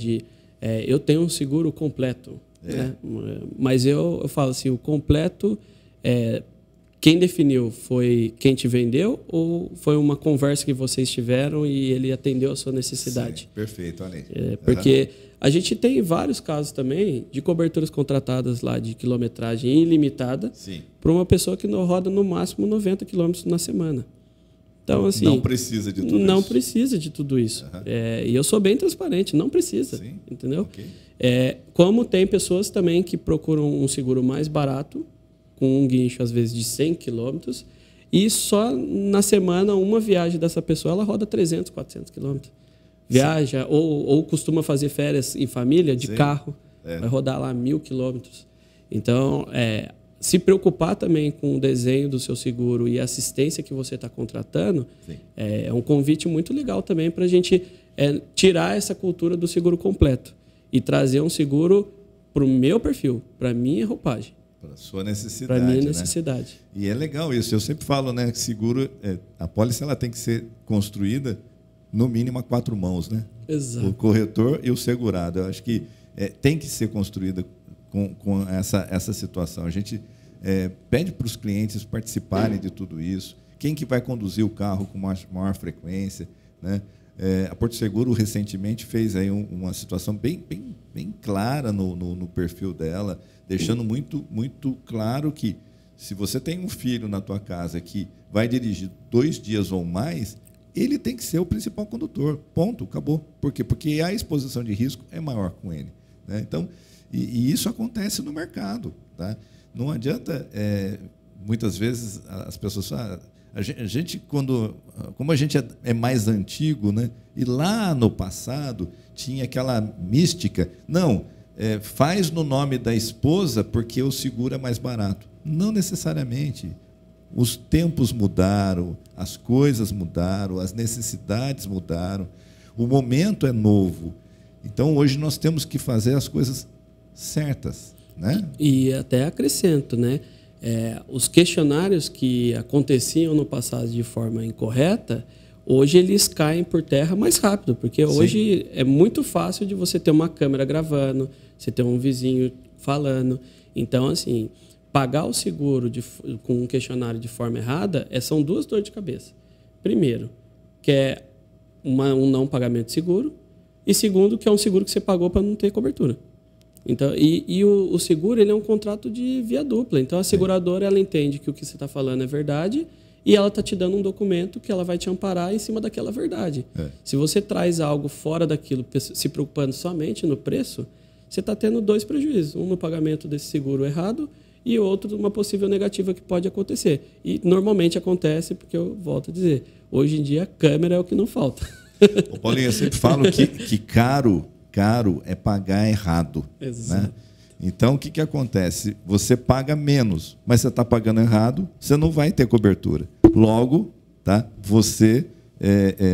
Eu tenho um seguro completo, né? Mas eu falo assim, o completo, quem definiu foi quem te vendeu ou foi uma conversa que vocês tiveram e ele atendeu a sua necessidade? Sim, perfeito, olha aí. Porque a gente tem vários casos também de coberturas contratadas lá de quilometragem ilimitada para uma pessoa que roda no máximo 90 quilômetros na semana. Então, assim, não precisa de tudo isso. Não precisa de tudo isso. E eu sou bem transparente, não precisa. Sim. Entendeu? Okay. Como tem pessoas também que procuram um seguro mais barato, com um guincho, às vezes, de 100 quilômetros, e só na semana, uma viagem dessa pessoa, ela roda 300, 400 quilômetros. Viaja, ou costuma fazer férias em família, de carro, vai rodar lá 1.000 quilômetros. Então, se preocupar também com o desenho do seu seguro e a assistência que você está contratando, é um convite muito legal também para a gente tirar essa cultura do seguro completo e trazer um seguro para o meu perfil, para a minha roupagem. Para sua necessidade. Para minha né? necessidade. E é legal isso. Eu sempre falo, né, que seguro, a pólice ela tem que ser construída no mínimo a 4 mãos, né? Exato. O corretor e o segurado. Eu acho que tem que ser construída com essa situação. A gente pede para os clientes participarem de tudo isso. Quem que vai conduzir o carro com maior frequência, né? A Porto Seguro recentemente fez aí uma situação bem clara no perfil dela, deixando muito claro que se você tem um filho na tua casa que vai dirigir 2 dias ou mais, ele tem que ser o principal condutor. Ponto, acabou. Por quê? Porque a exposição de risco é maior com ele, né? Então, e isso acontece no mercado, tá? Não adianta, muitas vezes, as pessoas falam, a gente, como a gente é mais antigo, né? E lá no passado tinha aquela mística, não, faz no nome da esposa porque o seguro é mais barato. Não necessariamente. Os tempos mudaram, as coisas mudaram, as necessidades mudaram, o momento é novo. Então, hoje nós temos que fazer as coisas certas, né? E até acrescento, né? Os questionários que aconteciam no passado de forma incorreta, hoje eles caem por terra mais rápido, porque hoje é muito fácil de você ter uma câmera gravando, você ter um vizinho falando. Então, assim, pagar o seguro com um questionário de forma errada são 2 dores de cabeça. Primeiro, que é um não pagamento de seguro, e segundo, que é um seguro que você pagou para não ter cobertura. Então, e o seguro ele é um contrato de via dupla. Então, a seguradora ela entende que o que você está falando é verdade e ela está te dando um documento que ela vai te amparar em cima daquela verdade. Se você traz algo fora daquilo, se preocupando somente no preço, você está tendo 2 prejuízos. Um no pagamento desse seguro errado e outro uma possível negativa que pode acontecer. E normalmente acontece, porque eu volto a dizer, hoje em dia câmera é o que não falta. Ô, Paulinho, eu sempre falo que caro é pagar errado. Né? Então, o que acontece? Você paga menos, mas você está pagando errado, você não vai ter cobertura. Logo, tá? Você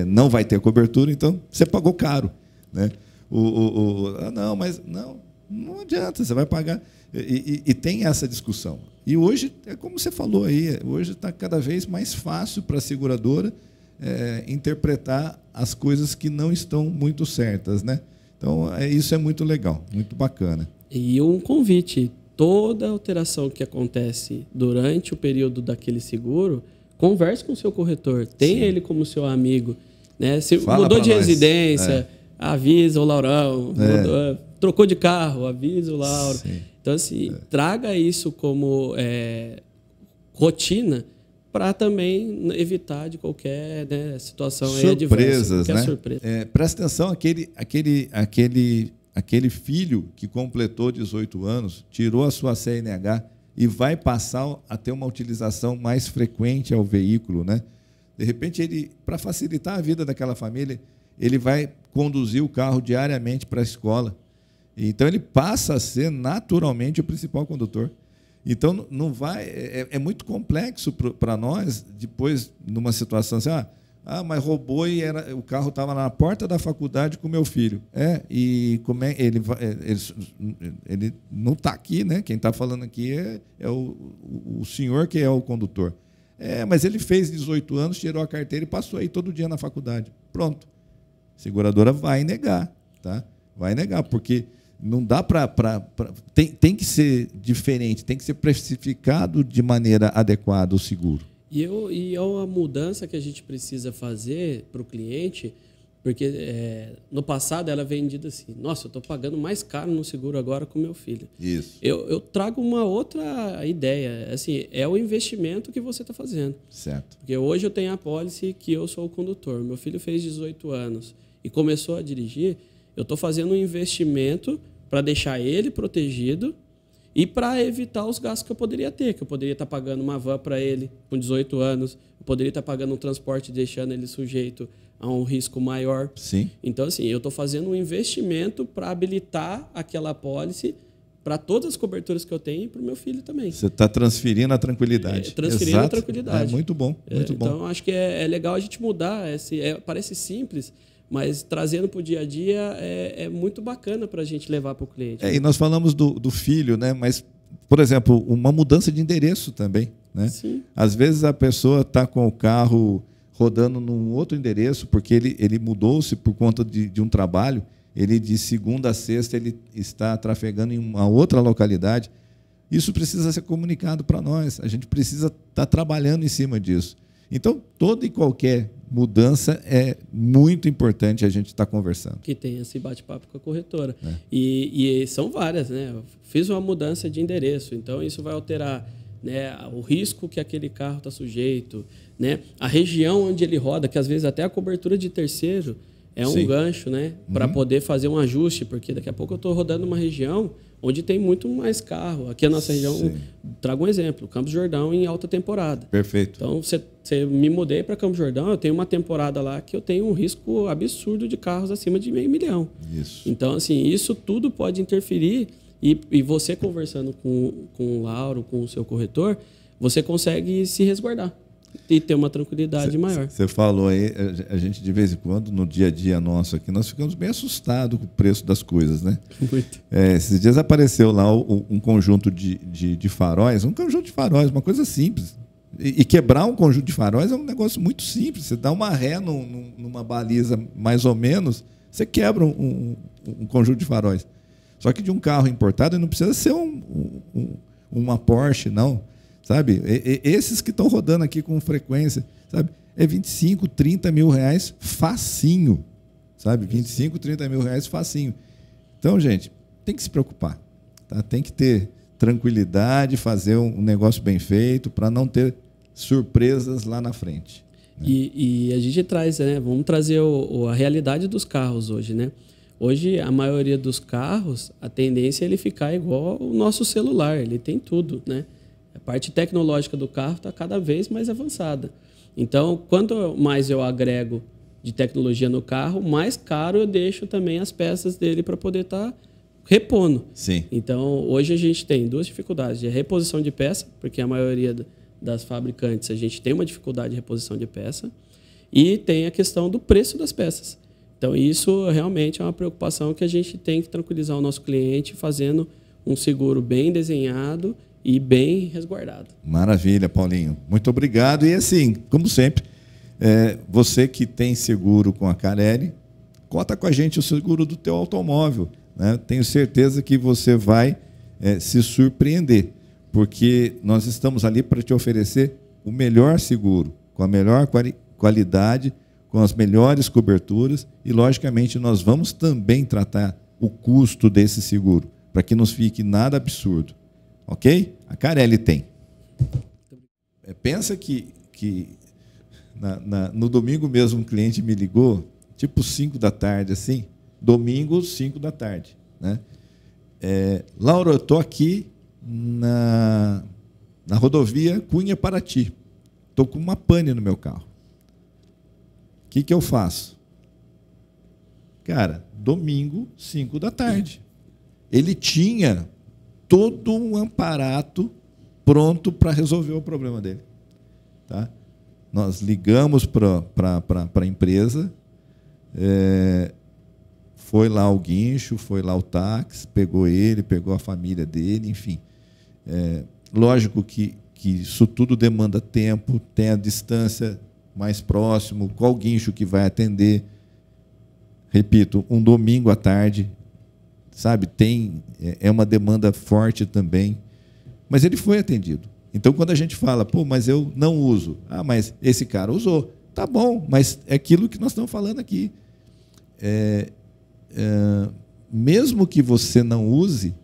não vai ter cobertura, então você pagou caro. Né? Não adianta, você vai pagar. E tem essa discussão. E hoje, é como você falou aí, hoje está cada vez mais fácil para a seguradora interpretar as coisas que não estão muito certas, né? Então, isso é muito legal, muito bacana. E um convite, toda alteração que acontece durante o período daquele seguro, converse com o seu corretor, tenha ele como seu amigo. Né? Se mudou de residência, avisa o Laurão, trocou de carro, avisa o Lauro. Sim. Então, assim, traga isso como rotina para também evitar de qualquer situação surpresas, adversa. Né? Surpresa. Presta atenção, aquele filho que completou 18 anos, tirou a sua CNH e vai passar a ter uma utilização mais frequente ao veículo, né? De repente, para facilitar a vida daquela família, ele vai conduzir o carro diariamente para a escola. Então, ele passa a ser naturalmente o principal condutor. Então, não vai. É muito complexo para nós, depois, numa situação assim, mas roubou e o carro estava na porta da faculdade com o meu filho. E como ele não está aqui, né? Quem está falando aqui é o senhor que é o condutor. Mas ele fez 18 anos, tirou a carteira e passou aí todo dia na faculdade. Pronto. A seguradora vai negar, tá? Vai negar, porque não dá tem que ser diferente, tem que ser precificado de maneira adequada o seguro. E é uma mudança que a gente precisa fazer para o cliente, porque no passado ela é vendida assim, nossa, eu estou pagando mais caro no seguro agora com meu filho. Isso. Eu trago uma outra ideia, assim, é o investimento que você está fazendo. Certo. Porque hoje eu tenho a pólice que eu sou o condutor, meu filho fez 18 anos e começou a dirigir, eu estou fazendo um investimento para deixar ele protegido e para evitar os gastos que eu poderia ter, que eu poderia estar pagando uma van para ele com 18 anos, eu poderia estar pagando um transporte deixando ele sujeito a um risco maior. Sim. Então, assim, eu estou fazendo um investimento para habilitar aquela pólice para todas as coberturas que eu tenho e para o meu filho também. Você está transferindo a tranquilidade. Transferindo a tranquilidade. Muito bom, muito bom. Então, acho que é legal a gente mudar. Parece simples, mas trazendo para o dia a dia é muito bacana para a gente levar para o cliente. E nós falamos do filho, né? Mas por exemplo, uma mudança de endereço também, né? Sim. Às vezes a pessoa está com o carro rodando num outro endereço, porque ele mudou-se por conta de um trabalho, ele de segunda a sexta ele está trafegando em uma outra localidade. Isso precisa ser comunicado para nós, a gente precisa estar trabalhando em cima disso. Então, toda e qualquer mudança é muito importante a gente estar conversando. Que tem esse bate-papo com a corretora. E são várias, né? Eu fiz uma mudança de endereço, então isso vai alterar, né, o risco que aquele carro está sujeito, né? A região onde ele roda, que às vezes até a cobertura de terceiro é um gancho, né? Para poder fazer um ajuste, porque daqui a pouco eu estou rodando uma região onde tem muito mais carro. Aqui a nossa região, trago um exemplo, Campos do Jordão em alta temporada. Perfeito. Então, você me mudei para Campos do Jordão, eu tenho uma temporada lá que eu tenho um risco absurdo de carros acima de 500 mil. Isso. Então, assim, isso tudo pode interferir e você conversando com o Lauro, com o seu corretor, você consegue se resguardar e ter uma tranquilidade maior. Você falou aí, a gente de vez em quando, no dia a dia nosso aqui, nós ficamos bem assustados com o preço das coisas, né? Muito. Esses dias apareceu lá um conjunto de faróis, uma coisa simples. E quebrar um conjunto de faróis é um negócio muito simples. Você dá uma ré numa baliza mais ou menos, você quebra um conjunto de faróis. Só que de um carro importado não precisa ser uma Porsche, não. Sabe? Esses que estão rodando aqui com frequência, sabe? É 25, 30 mil reais facinho. Sabe? 25, 30 mil reais facinho. Então, gente, tem que se preocupar. Tá? Tem que ter tranquilidade, fazer um negócio bem feito para não ter surpresas lá na frente. Né? E a gente traz, né? Vamos trazer a realidade dos carros hoje, né? Hoje, a maioria dos carros, a tendência é ele ficar igual o nosso celular. Ele tem tudo, né? A parte tecnológica do carro está cada vez mais avançada. Então, quanto mais eu agrego de tecnologia no carro, mais caro eu deixo também as peças dele para poder estar repondo. Sim. Então, hoje a gente tem duas dificuldades. De reposição de peça, porque a maioria das fabricantes, a gente tem uma dificuldade de reposição de peça. E tem a questão do preço das peças. Então, isso realmente é uma preocupação que a gente tem que tranquilizar o nosso cliente fazendo um seguro bem desenhado e bem resguardado. Maravilha, Paulinho. Muito obrigado. E assim, como sempre, você que tem seguro com a Carelli, conta com a gente o seguro do teu automóvel. Né? Tenho certeza que você vai se surpreender, porque nós estamos ali para te oferecer o melhor seguro, com a melhor qualidade, com as melhores coberturas e, logicamente, nós vamos também tratar o custo desse seguro, para que não fique nada absurdo. Ok? A Carelli tem. Pensa que no domingo mesmo um cliente me ligou, tipo 5 da tarde, assim, domingo, 5 da tarde. Né? Laura, eu estou aqui na rodovia Cunha-Paraty. Estou com uma pane no meu carro. O que eu faço? Cara, domingo, 5 da tarde. Ele tinha todo um aparato pronto para resolver o problema dele. Tá? Nós ligamos para a empresa, foi lá o guincho, foi lá o táxi, pegou ele, pegou a família dele, enfim. Lógico que isso tudo demanda tempo, tem a distância mais próximo, qual guincho que vai atender. Repito, um domingo à tarde, sabe, é uma demanda forte também, mas ele foi atendido. Então, quando a gente fala, pô, mas eu não uso, mas esse cara usou, tá bom, mas é aquilo que nós estamos falando aqui. Mesmo que você não use,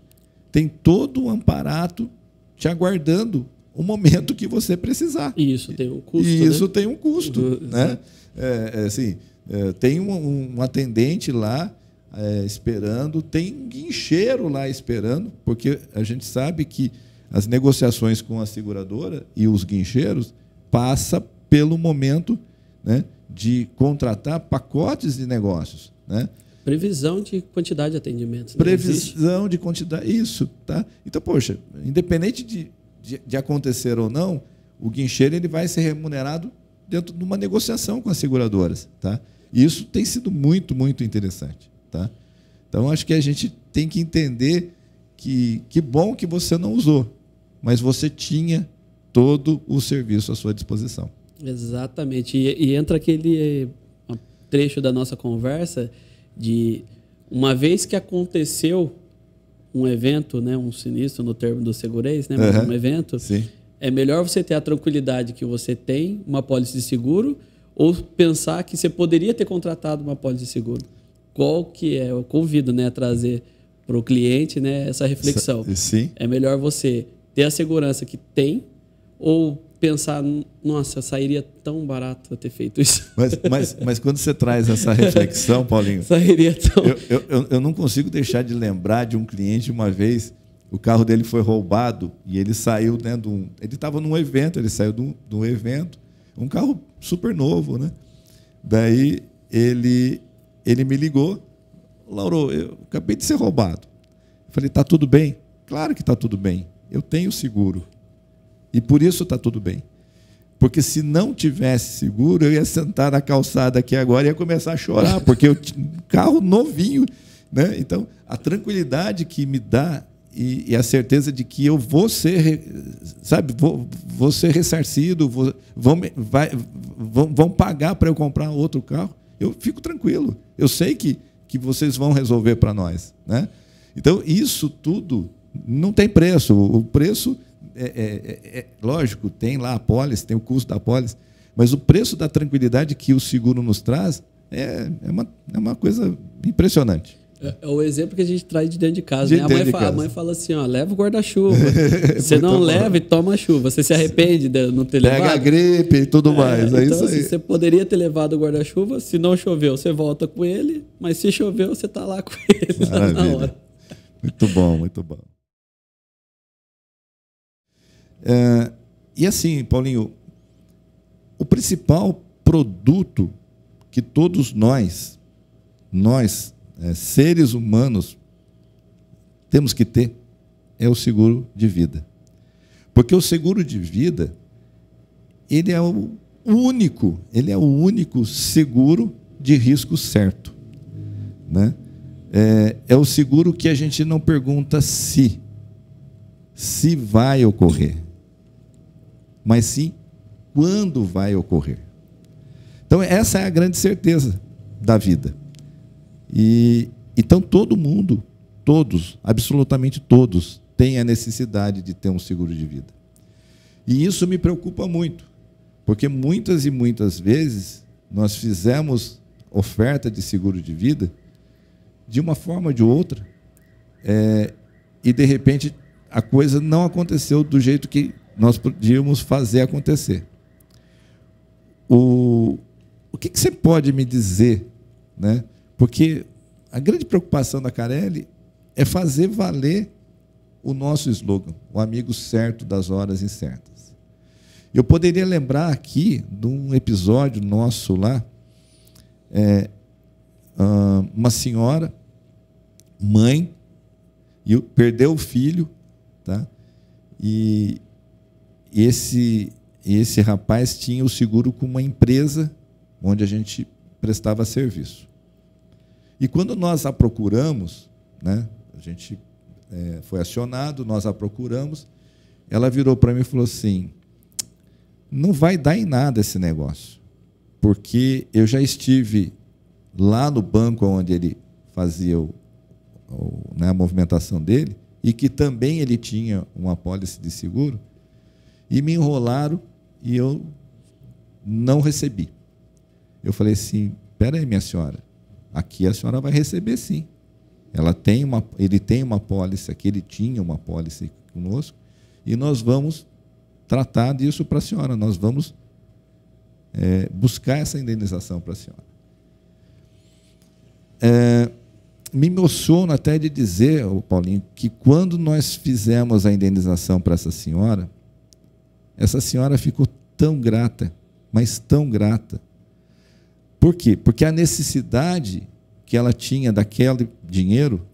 tem todo um aparato te aguardando o momento que você precisar. E isso tem um custo. E isso né? tem um custo. Né? Assim, tem um atendente lá esperando, tem um guincheiro lá esperando, porque a gente sabe que as negociações com a seguradora e os guincheiros passa pelo momento, né, de contratar pacotes de negócios. Né? Previsão de quantidade de atendimentos. Previsão de quantidade, isso. Tá? Então, poxa, independente de acontecer ou não, o guincheiro ele vai ser remunerado dentro de uma negociação com as seguradoras. Tá? E isso tem sido muito, muito interessante. Tá? Então, acho que a gente tem que entender que bom que você não usou, mas você tinha todo o serviço à sua disposição. Exatamente. E entra aquele trecho da nossa conversa de uma vez que aconteceu um evento, né, um sinistro no termo do segurez, né, um evento, sim. É melhor você ter a tranquilidade que você tem uma apólice de seguro ou pensar que você poderia ter contratado uma apólice de seguro. Qual que é? Eu convido, né, a trazer para o cliente, né, essa reflexão. Sim. É melhor você ter a segurança que tem ou pensar, nossa, sairia tão barato eu ter feito isso. Mas quando você traz essa reflexão, Paulinho, sairia tão... eu não consigo deixar de lembrar de um cliente uma vez. O carro dele foi roubado e ele saiu, né, ele estava num evento, ele saiu de um evento, um carro super novo, né? Daí ele me ligou, Lauro, eu acabei de ser roubado. Eu falei, tá tudo bem? Claro que tá tudo bem. Eu tenho seguro. E por isso está tudo bem. Porque se não tivesse seguro, eu ia sentar na calçada aqui agora e ia começar a chorar, porque eu tinha um carro novinho, né? Então, a tranquilidade que me dá e a certeza de que eu vou ser, sabe, vou ser ressarcido, vão pagar para eu comprar outro carro, eu fico tranquilo. Eu sei que vocês vão resolver para nós, né? Então, isso tudo não tem preço. O preço... lógico, tem lá a apólice, tem o custo da apólice, mas o preço da tranquilidade que o seguro nos traz é uma coisa impressionante. É o exemplo que a gente traz de dentro de casa. A mãe fala assim, ó, leva o guarda-chuva. Você não leva e toma chuva. Você se arrepende de não ter levado? Pega a gripe e tudo mais. Então, isso aí. Você poderia ter levado o guarda-chuva. Se não choveu, você volta com ele. Mas se choveu, você está lá com ele na hora. Muito bom, muito bom. E assim, Paulinho, o principal produto que todos nós seres humanos, temos que ter é o seguro de vida. Porque o seguro de vida, ele é o único seguro de risco certo, né? É o seguro que a gente não pergunta se vai ocorrer, mas sim quando vai ocorrer. Então, essa é a grande certeza da vida. E então todo mundo, absolutamente todos, têm a necessidade de ter um seguro de vida. E isso me preocupa muito, porque muitas e muitas vezes nós fizemos oferta de seguro de vida de uma forma ou de outra, e de repente a coisa não aconteceu do jeito que nós podíamos fazer acontecer. O que você pode me dizer, né? Porque a grande preocupação da Carelli é fazer valer o nosso slogan, o amigo certo das horas incertas. Eu poderia lembrar aqui de um episódio nosso lá, uma senhora, mãe, e perdeu o filho, tá? E esse rapaz tinha o seguro com uma empresa onde a gente prestava serviço. E quando nós a procuramos, né, a gente foi acionado, nós a procuramos, ela virou para mim e falou assim, não vai dar em nada esse negócio, porque eu já estive lá no banco onde ele fazia a movimentação dele, e que também ele tinha uma apólice de seguro, e me enrolaram e eu não recebi. Eu falei assim, espera aí, minha senhora, aqui a senhora vai receber sim. Ele tem uma apólice aqui, ele tinha uma apólice conosco, e nós vamos tratar disso para a senhora, nós vamos buscar essa indenização para a senhora. Me emociono até de dizer, Paulinho, que quando nós fizemos a indenização para essa senhora ficou tão grata, mas tão grata. Por quê? Porque a necessidade que ela tinha daquele dinheiro,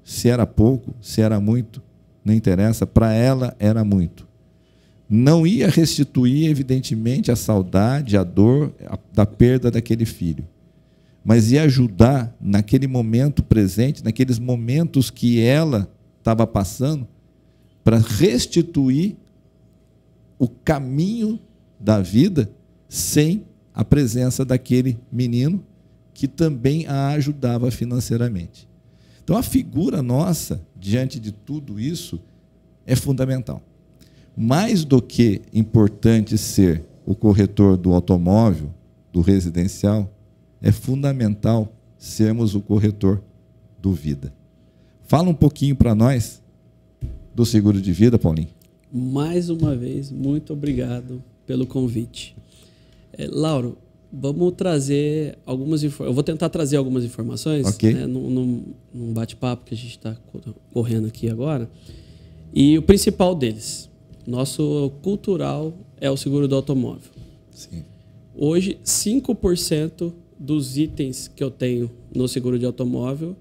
se era pouco, se era muito, não interessa, para ela era muito. Não ia restituir, evidentemente, a saudade, a dor da perda daquele filho, mas ia ajudar naquele momento presente, naqueles momentos que ela estava passando para restituir o caminho da vida sem a presença daquele menino que também a ajudava financeiramente. Então, a figura nossa, diante de tudo isso, é fundamental. Mais do que importante ser o corretor do automóvel, do residencial, é fundamental sermos o corretor do vida. Fala um pouquinho para nós do seguro de vida, Paulinho. Mais uma vez, muito obrigado pelo convite. Lauro, vamos trazer algumas informações. Eu vou tentar trazer algumas informações, okay, né, num bate-papo que a gente está correndo aqui agora. E o principal deles, nosso cultural, é o seguro do automóvel. Sim. Hoje, 5% dos itens que eu tenho no seguro de automóvel,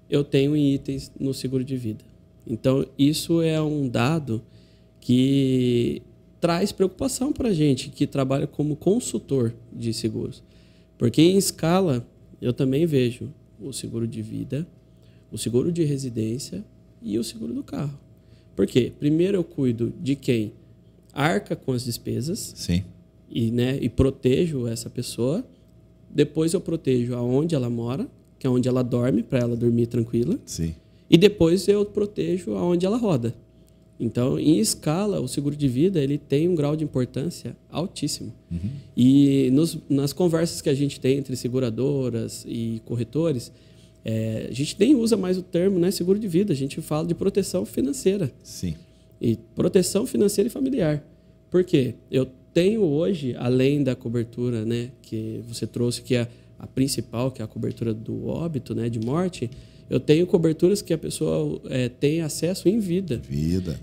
eu tenho em itens no seguro de vida. Então, isso é um dado que traz preocupação para a gente que trabalha como consultor de seguros. Porque em escala, eu também vejo o seguro de vida, o seguro de residência e o seguro do carro. Por quê? Primeiro eu cuido de quem arca com as despesas. Sim. E protejo essa pessoa. Depois eu protejo aonde ela mora, que é onde ela dorme, para ela dormir tranquila. Sim. E depois eu protejo aonde ela roda. Então, em escala, o seguro de vida ele tem um grau de importância altíssimo. Uhum. E nas conversas que a gente tem entre seguradoras e corretores, a gente nem usa mais o termo, né, seguro de vida, a gente fala de proteção financeira. Sim. E proteção financeira e familiar. Por quê? Eu tenho hoje, além da cobertura, né, que você trouxe, que é a principal, que é a cobertura do óbito, né, de morte, eu tenho coberturas que a pessoa tem acesso em vida.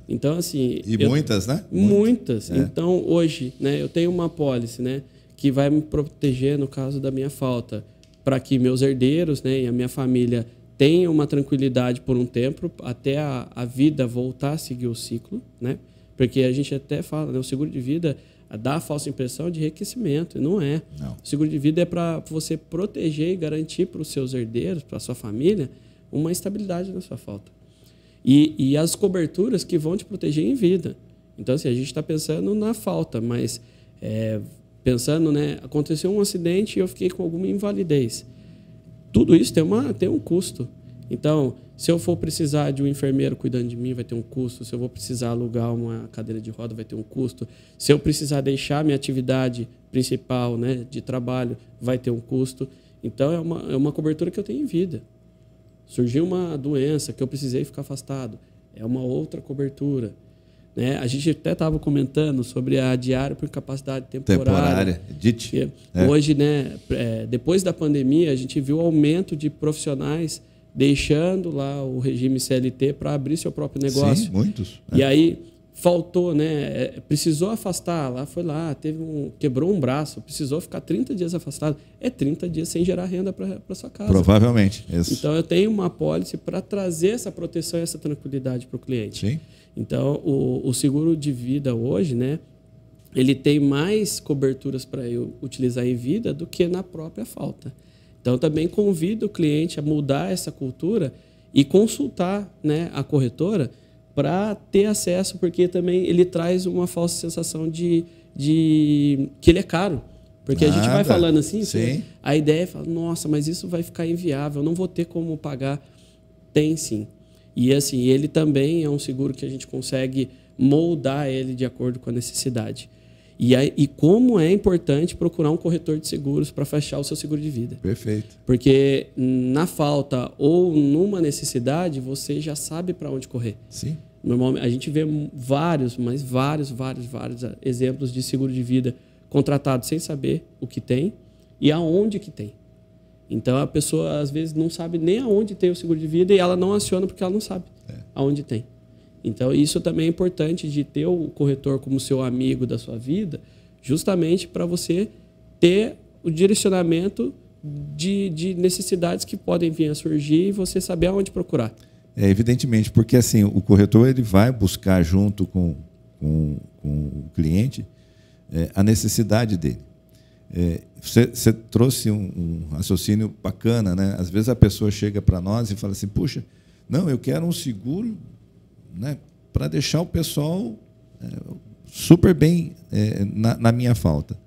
Então, assim... E muitas, né? Muitas. Então, hoje, né, eu tenho uma apólice, né, que vai me proteger no caso da minha falta, para que meus herdeiros, né, e a minha família tenham uma tranquilidade por um tempo, até a vida voltar a seguir o ciclo, né? Porque a gente até fala, né, o seguro de vida dá a falsa impressão de enriquecimento, e não é. Não. O seguro de vida é para você proteger e garantir para os seus herdeiros, para a sua família, uma estabilidade na sua falta. E as coberturas que vão te proteger em vida. Então, assim, a gente está pensando na falta, mas pensando, né, aconteceu um acidente e eu fiquei com alguma invalidez. Tudo isso tem um custo. Então, se eu for precisar de um enfermeiro cuidando de mim, vai ter um custo. Se eu vou precisar alugar uma cadeira de roda, vai ter um custo. Se eu precisar deixar minha atividade principal, né, de trabalho, vai ter um custo. Então, é uma cobertura que eu tenho em vida. Surgiu uma doença que eu precisei ficar afastado, é uma outra cobertura. Né? A gente até estava comentando sobre a diária por incapacidade temporária. DIT. Hoje, né, depois da pandemia, a gente viu o aumento de profissionais deixando lá o regime CLT para abrir seu próprio negócio. Sim, muitos. E aí faltou, né, precisou afastar, quebrou um braço, precisou ficar 30 dias afastado. É 30 dias sem gerar renda para sua casa. Provavelmente. Isso. Então, eu tenho uma apólice para trazer essa proteção e essa tranquilidade para o cliente. Sim. Então, o seguro de vida hoje, né, ele tem mais coberturas para eu utilizar em vida do que na própria falta. Então, eu também convido o cliente a mudar essa cultura e consultar, né, a corretora para ter acesso, porque também ele traz uma falsa sensação de que ele é caro. Porque a gente vai falando assim, a ideia é falar, nossa, mas isso vai ficar inviável, eu não vou ter como pagar. Tem sim. E assim, ele também é um seguro que a gente consegue moldar ele de acordo com a necessidade. E como é importante procurar um corretor de seguros para fechar o seu seguro de vida. Perfeito. Porque na falta ou numa necessidade, você já sabe para onde correr. Sim. Normalmente, a gente vê vários exemplos de seguro de vida contratado sem saber o que tem e aonde que tem. Então, a pessoa, às vezes, não sabe nem aonde tem o seguro de vida e ela não aciona porque ela não sabe aonde tem. Então, isso também é importante de ter o corretor como seu amigo da sua vida, justamente para você ter o direcionamento de necessidades que podem vir a surgir e você saber aonde procurar. Evidentemente, porque assim, o corretor ele vai buscar junto com o cliente a necessidade dele. Você trouxe um raciocínio bacana, né? Às vezes a pessoa chega para nós e fala assim, puxa, não, eu quero um seguro né, para deixar o pessoal super bem na minha falta.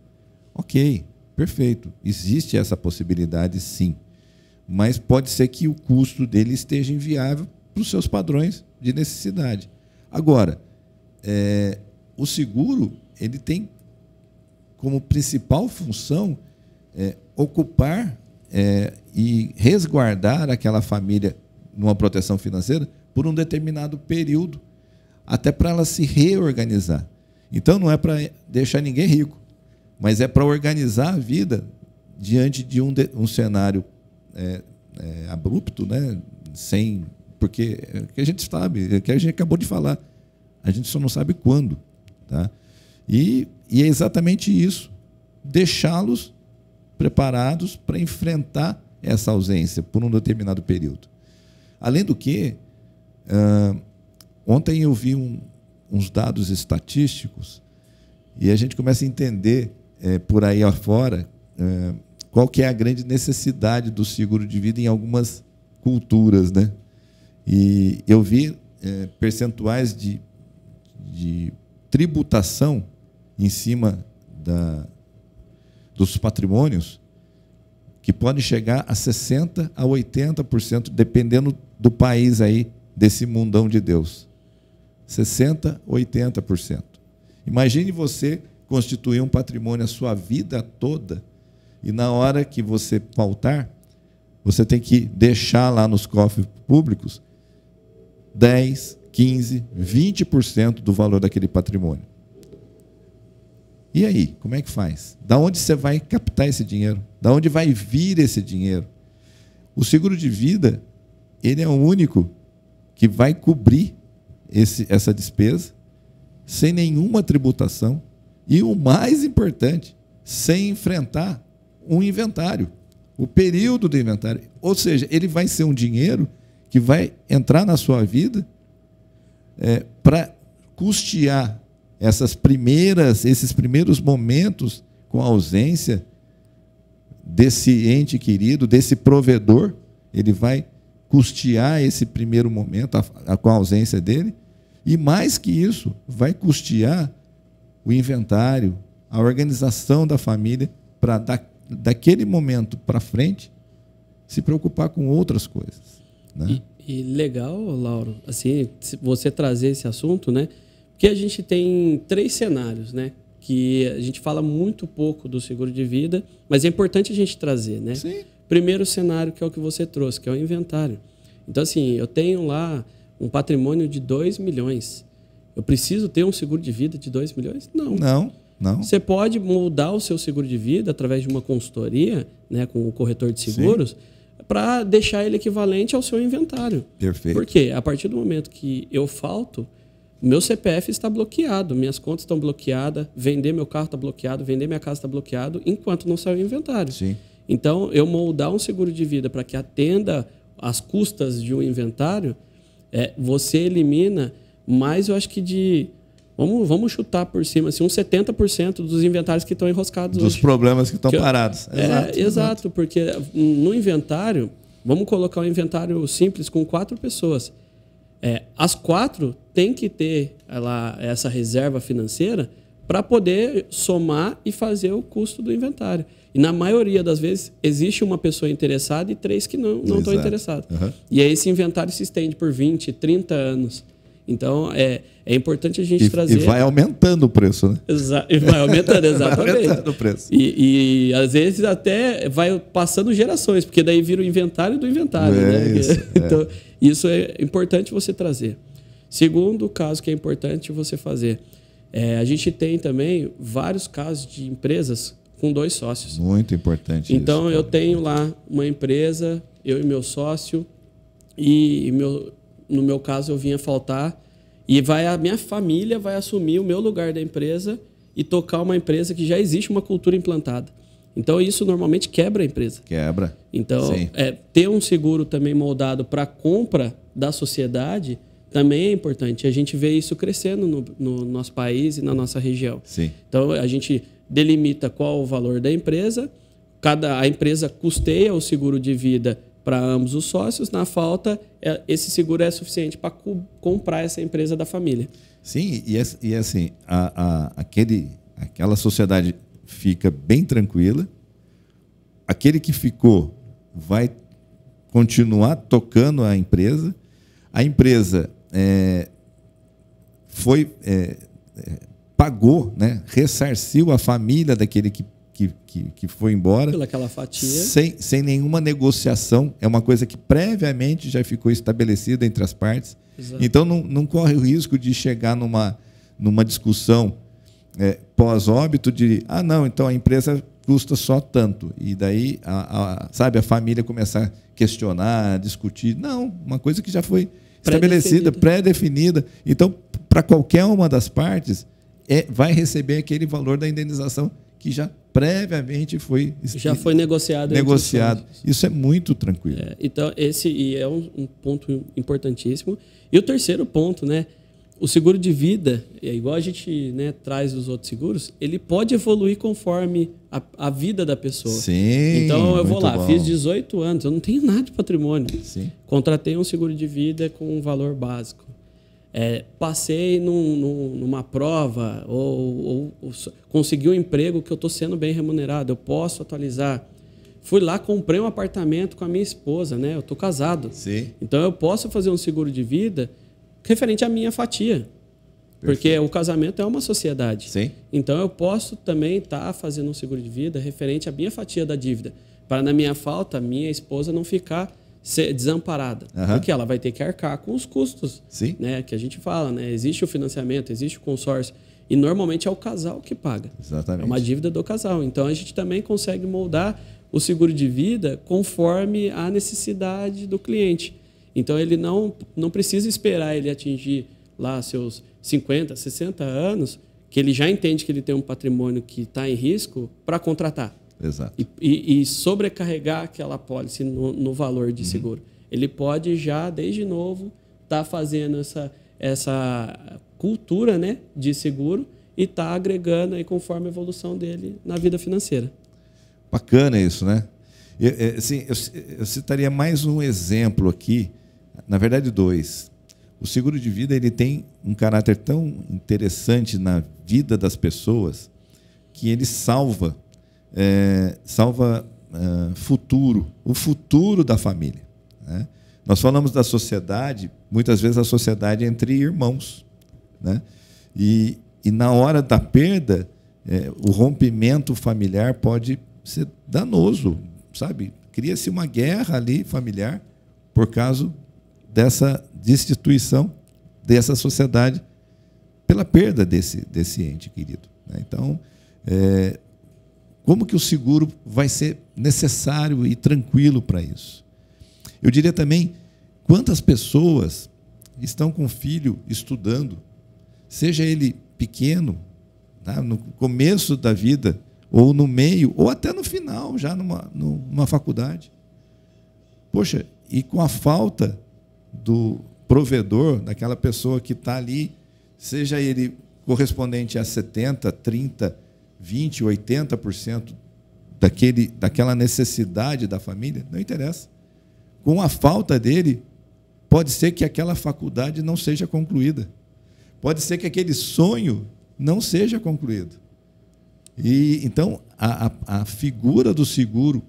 Ok, perfeito. Existe essa possibilidade, sim. Mas pode ser que o custo dele esteja inviável para os seus padrões de necessidade. Agora, o seguro ele tem como principal função ocupar e resguardar aquela família numa proteção financeira por um determinado período, até para ela se reorganizar. Então, não é para deixar ninguém rico, mas é para organizar a vida diante de um cenário abrupto, né? Porque a gente sabe, que a gente acabou de falar, a gente só não sabe quando. Tá? E é exatamente isso, deixá-los preparados para enfrentar essa ausência por um determinado período. Além do que, ontem eu vi uns dados estatísticos e a gente começa a entender por aí afora qual que é a grande necessidade do seguro de vida em algumas culturas, né? E eu vi percentuais de tributação em cima dos patrimônios que podem chegar a 60% a 80%, dependendo do país aí, desse mundão de Deus. 60% a 80%. Imagine você constituir um patrimônio a sua vida toda e na hora que você faltar, você tem que deixar lá nos cofres públicos 10%, 15%, 20% do valor daquele patrimônio. E aí, como é que faz? Da onde você vai captar esse dinheiro? Da onde vai vir esse dinheiro? O seguro de vida, ele é o único que vai cobrir essa despesa sem nenhuma tributação e, o mais importante, sem enfrentar um inventário, o período do inventário. Ou seja, ele vai ser um dinheiro que vai entrar na sua vida para custear esses primeiros momentos com a ausência desse ente querido, desse provedor. Ele vai custear esse primeiro momento com a ausência dele, e mais que isso, vai custear o inventário, a organização da família, para daquele momento para frente se preocupar com outras coisas, né? E legal, Lauro, assim, você trazer esse assunto, né? Porque a gente tem 3 cenários, né? Que a gente fala muito pouco do seguro de vida, mas é importante a gente trazer, né? Sim. Primeiro cenário, que é o que você trouxe, que é o inventário. Então, assim, eu tenho lá um patrimônio de 2 milhões. Eu preciso ter um seguro de vida de 2 milhões? Não. Não. Você pode moldar o seu seguro de vida através de uma consultoria, né, com o corretor de seguros, para deixar ele equivalente ao seu inventário. Perfeito. Porque a partir do momento que eu falto, meu CPF está bloqueado, minhas contas estão bloqueadas, vender meu carro está bloqueado, vender minha casa está bloqueado, enquanto não sair o inventário. Sim. Então, eu moldar um seguro de vida para que atenda às custas de um inventário, você elimina mais, eu acho que vamos chutar por cima, assim, uns 70% dos inventários que estão enroscados dos hoje. problemas que estão parados. Exato, porque no inventário, vamos colocar um inventário simples com 4 pessoas. As 4 têm que ter essa reserva financeira para poder somar e fazer o custo do inventário. E na maioria das vezes existe uma pessoa interessada e 3 que não estão interessadas. Uhum. E aí esse inventário se estende por 20, 30 anos. Então, é importante a gente trazer... E vai aumentando o preço, né? E vai aumentando, exatamente. Vai aumentando o preço. E às vezes até vai passando gerações, porque daí vira o inventário do inventário. Né? Então, isso é importante você trazer. Segundo caso que é importante você fazer, a gente tem também vários casos de empresas com 2 sócios. Muito importante então, isso. Eu tenho lá uma empresa, eu e meu sócio, e no meu caso eu vinha faltar, e a minha família vai assumir o meu lugar da empresa e tocar uma empresa que já existe uma cultura implantada. Então, isso normalmente quebra a empresa. Quebra. Então, ter um seguro também moldado para a compra da sociedade também é importante. A gente vê isso crescendo no nosso país e na nossa região. Sim. Então, a gente delimita qual o valor da empresa, a empresa custeia o seguro de vida para ambos os sócios. Na falta, esse seguro é suficiente para comprar essa empresa da família. Sim, e assim, aquela sociedade fica bem tranquila, aquele que ficou vai continuar tocando a empresa pagou, né, ressarciu a família daquele que foi embora. Pelaquela fatia. Sem nenhuma negociação. É uma coisa que previamente já ficou estabelecida entre as partes. Exato. Então, não corre o risco de chegar numa discussão pós-óbito de, não, então a empresa custa só tanto. E daí, a família começar a questionar, a discutir. Não, uma coisa que já foi estabelecida, pré-definida. Então, para qualquer uma das partes, vai receber aquele valor da indenização que já previamente foi negociado. Isso é muito tranquilo. Então, esse é um ponto importantíssimo. E o terceiro ponto, né? O seguro de vida, igual a gente, né, traz dos outros seguros, ele pode evoluir conforme a vida da pessoa. Sim, então, eu vou lá, bom. Fiz 18 anos, eu não tenho nada de patrimônio. Sim. Contratei um seguro de vida com um valor básico. Passei numa prova ou consegui um emprego que eu estou sendo bem remunerado, eu posso atualizar. Fui lá, comprei um apartamento com a minha esposa, né? Eu estou casado. Sim. Então, eu posso fazer um seguro de vida referente à minha fatia. Perfeito. Porque o casamento é uma sociedade. Sim. Então, eu posso também estar fazendo um seguro de vida referente à minha fatia da dívida. Para, na minha falta, minha esposa não ficar desamparada. Porque ela vai ter que arcar com os custos. Sim. Né, que a gente fala, né? Existe o financiamento, existe o consórcio. E, normalmente, é o casal que paga. Exatamente. É uma dívida do casal. Então, a gente também consegue moldar o seguro de vida conforme a necessidade do cliente. Então, ele não precisa esperar ele atingir lá seus 50, 60 anos, que ele já entende que ele tem um patrimônio que está em risco para contratar. Exato. E sobrecarregar aquela apólice no valor de seguro. Ele pode já, desde novo, estar fazendo essa cultura, né, de seguro e estar agregando aí conforme a evolução dele na vida financeira. Bacana isso, né? Assim, eu citaria mais um exemplo aqui, na verdade 2. O seguro de vida ele tem um caráter tão interessante na vida das pessoas que ele salva o futuro da família, né? Nós falamos da sociedade, muitas vezes a sociedade é entre irmãos, né? E na hora da perda, o rompimento familiar pode ser danoso, sabe? Cria-se uma guerra ali familiar por causa dessa destituição dessa sociedade pela perda desse ente querido, né? Então, como que o seguro vai ser necessário e tranquilo para isso? Eu diria também, quantas pessoas estão com o filho estudando, seja ele pequeno, tá, no começo da vida, ou no meio, ou até no final, já numa faculdade. Poxa, e com a falta do provedor, daquela pessoa que está ali, seja ele correspondente a 70%, 30%, 20%, 80% daquela necessidade da família, não interessa. Com a falta dele, pode ser que aquela faculdade não seja concluída. Pode ser que aquele sonho não seja concluído. E então, a figura do seguro,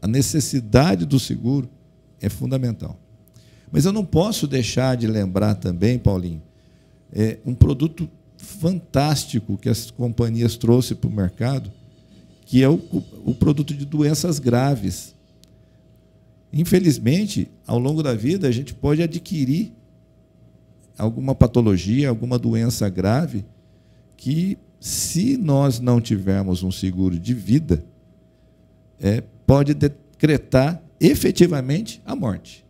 a necessidade do seguro é fundamental. Mas eu não posso deixar de lembrar também, Paulinho, um produto fantástico que as companhias trouxeram para o mercado, que é o produto de doenças graves. Infelizmente, ao longo da vida, a gente pode adquirir alguma patologia, alguma doença grave, que, se nós não tivermos um seguro de vida, pode decretar efetivamente a morte.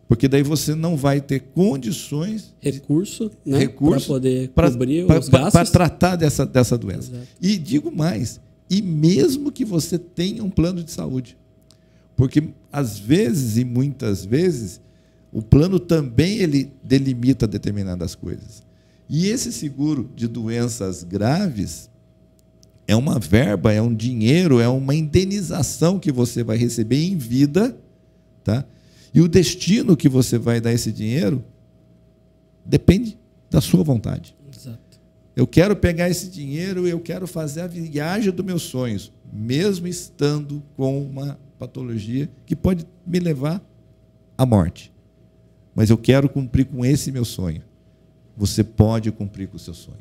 Porque daí você não vai ter condições... Recurso, né, para poder cobrir os gastos. Para tratar dessa doença. Exato. E digo mais, e mesmo que você tenha um plano de saúde. Porque, às vezes, e muitas vezes, o plano também ele delimita determinadas coisas. E esse seguro de doenças graves é uma verba, é um dinheiro, é uma indenização que você vai receber em vida tá? E o destino que você vai dar esse dinheiro depende da sua vontade. Exato. Eu quero pegar esse dinheiro e eu quero fazer a viagem dos meus sonhos, mesmo estando com uma patologia que pode me levar à morte. Mas eu quero cumprir com esse meu sonho. Você pode cumprir com o seu sonho.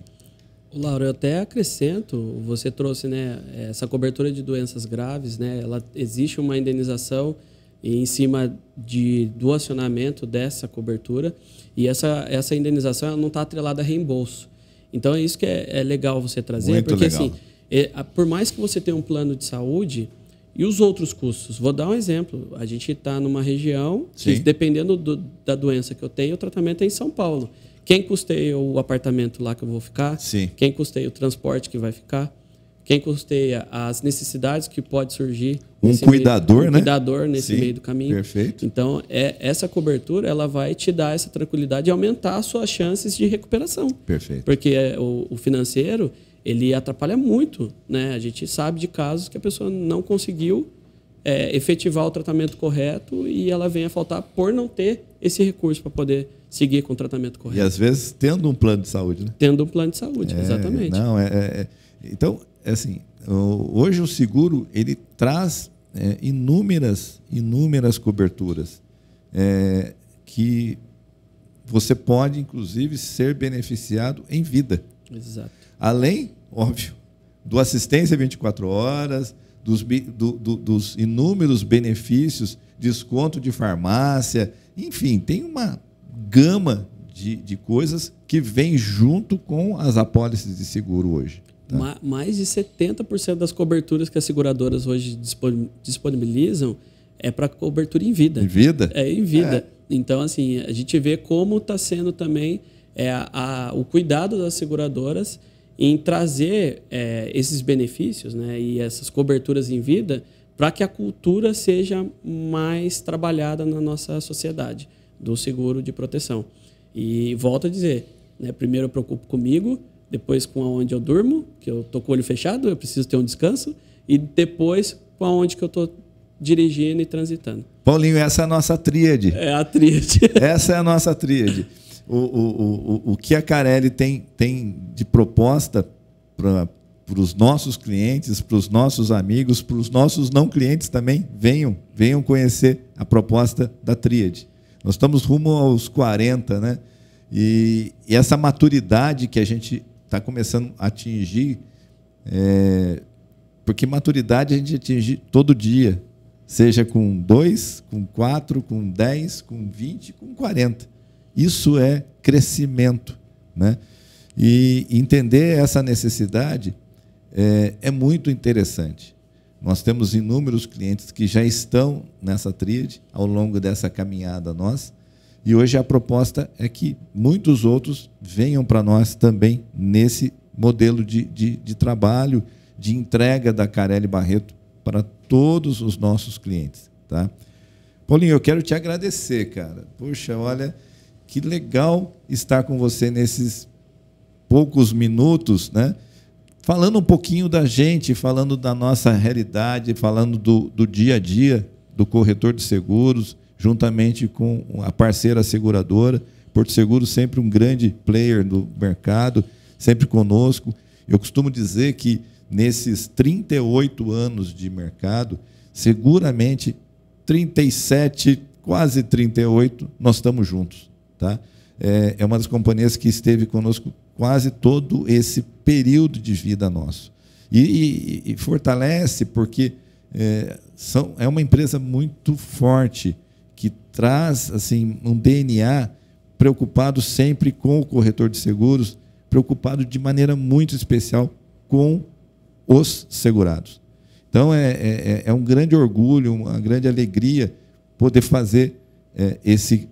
Laura, eu até acrescento, você trouxe, né, essa cobertura de doenças graves, né, existe uma indenização em cima do acionamento dessa cobertura, e essa indenização ela não está atrelada a reembolso. Então é isso que é legal você trazer, muito porque legal. assim, por mais que você tenha um plano de saúde, e os outros custos? Vou dar um exemplo. A gente está numa região, que, dependendo da doença que eu tenho, o tratamento é em São Paulo. Quem custeia o apartamento lá que eu vou ficar? Sim. Quem custeia o transporte que vai ficar? Quem custeia as necessidades que pode surgir? Um cuidador, né? Um cuidador nesse Sim, meio do caminho. Perfeito. Então, essa cobertura ela vai te dar essa tranquilidade e aumentar as suas chances de recuperação. Perfeito. Porque o financeiro, ele atrapalha muito, né? A gente sabe de casos que a pessoa não conseguiu efetivar o tratamento correto e ela vem a faltar por não ter esse recurso para poder seguir com o tratamento correto. E às vezes tendo um plano de saúde, né? Tendo um plano de saúde, exatamente. Não, então, assim, hoje o seguro ele traz inúmeras coberturas que você pode, inclusive, ser beneficiado em vida. Exato. Além, óbvio, do assistência 24 horas, dos inúmeros benefícios, desconto de farmácia, enfim, tem uma gama de coisas que vem junto com as apólices de seguro hoje. Tá? Mais de 70% das coberturas que as seguradoras hoje disponibilizam é para cobertura em vida. Em vida? É em vida. Então, assim, a gente vê como está sendo também o cuidado das seguradoras em trazer esses benefícios, né, e essas coberturas em vida para que a cultura seja mais trabalhada na nossa sociedade do seguro de proteção. E volto a dizer, né, primeiro eu preocupo comigo, depois com aonde eu durmo, que eu estou com o olho fechado, eu preciso ter um descanso, e depois com aonde que eu estou dirigindo e transitando. Paulinho, essa é a nossa tríade. É a tríade. Essa é a nossa tríade. O que a Carelli tem de proposta para os nossos clientes, para os nossos amigos, para os nossos não clientes também, venham conhecer a proposta da tríade. Nós estamos rumo aos 40, né? E essa maturidade que a gente está começando a atingir, porque maturidade a gente atinge todo dia, seja com 2, com 4, com 10, com 20, com 40. Isso é crescimento, né? E entender essa necessidade é muito interessante. Nós temos inúmeros clientes que já estão nessa tríade ao longo dessa caminhada nossa, e hoje a proposta é que muitos outros venham para nós também nesse modelo de trabalho, de entrega da Carelli Barreto para todos os nossos clientes. Tá? Paulinho, eu quero te agradecer, cara. Puxa, olha, que legal estar com você nesses poucos minutos, né? Falando um pouquinho da gente, falando da nossa realidade, falando do dia a dia do corretor de seguros, juntamente com a parceira seguradora. Porto Seguro sempre um grande player do mercado, sempre conosco. Eu costumo dizer que nesses 38 anos de mercado, seguramente 37, quase 38, nós estamos juntos. Tá? É uma das companhias que esteve conosco quase todo esse período de vida nosso. E fortalece porque é uma empresa muito forte, que traz assim, um DNA preocupado sempre com o corretor de seguros, preocupado de maneira muito especial com os segurados. Então, é um grande orgulho, uma grande alegria poder fazer esse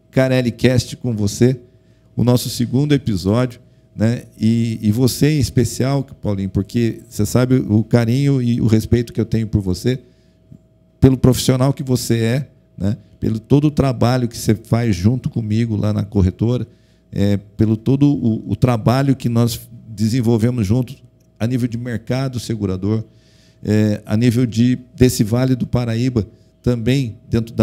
Carelli Cast com você, o nosso segundo episódio, né? E você em especial, Paulinho, porque você sabe o carinho e o respeito que eu tenho por você, pelo profissional que você é, né? Pelo todo o trabalho que você faz junto comigo lá na corretora, pelo todo o trabalho que nós desenvolvemos juntos a nível de mercado segurador, a nível desse Vale do Paraíba, também dentro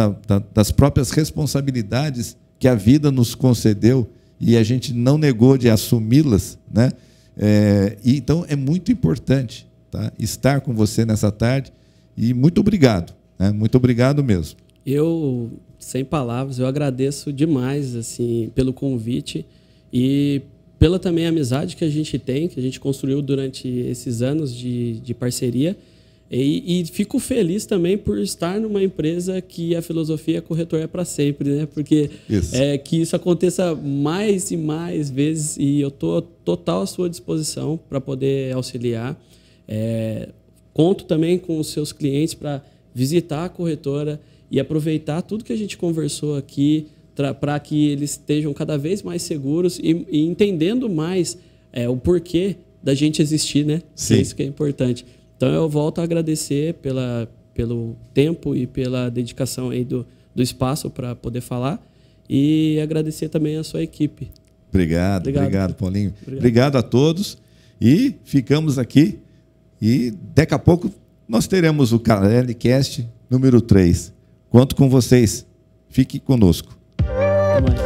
das próprias responsabilidades que a vida nos concedeu e a gente não negou de assumi-las, né? E então é muito importante, tá, estar com você nessa tarde, e muito obrigado, né? Muito obrigado mesmo. Eu, sem palavras, eu agradeço demais assim, pelo convite e pela também amizade que a gente tem, que a gente construiu durante esses anos de parceria. E fico feliz também por estar numa empresa que a filosofia corretor é para sempre, né? Porque que isso aconteça mais e mais vezes, e eu estou total à sua disposição para poder auxiliar. Conto também com os seus clientes para visitar a corretora e aproveitar tudo que a gente conversou aqui para que eles estejam cada vez mais seguros e entendendo mais o porquê da gente existir, né? Sim. É isso que é importante. Então, eu volto a agradecer pelo tempo e pela dedicação aí do espaço para poder falar, e agradecer também a sua equipe. Obrigado, Paulinho. Obrigado a todos, e ficamos aqui, e daqui a pouco nós teremos o Carelli Cast número 3. Conto com vocês. Fique conosco. Até mais.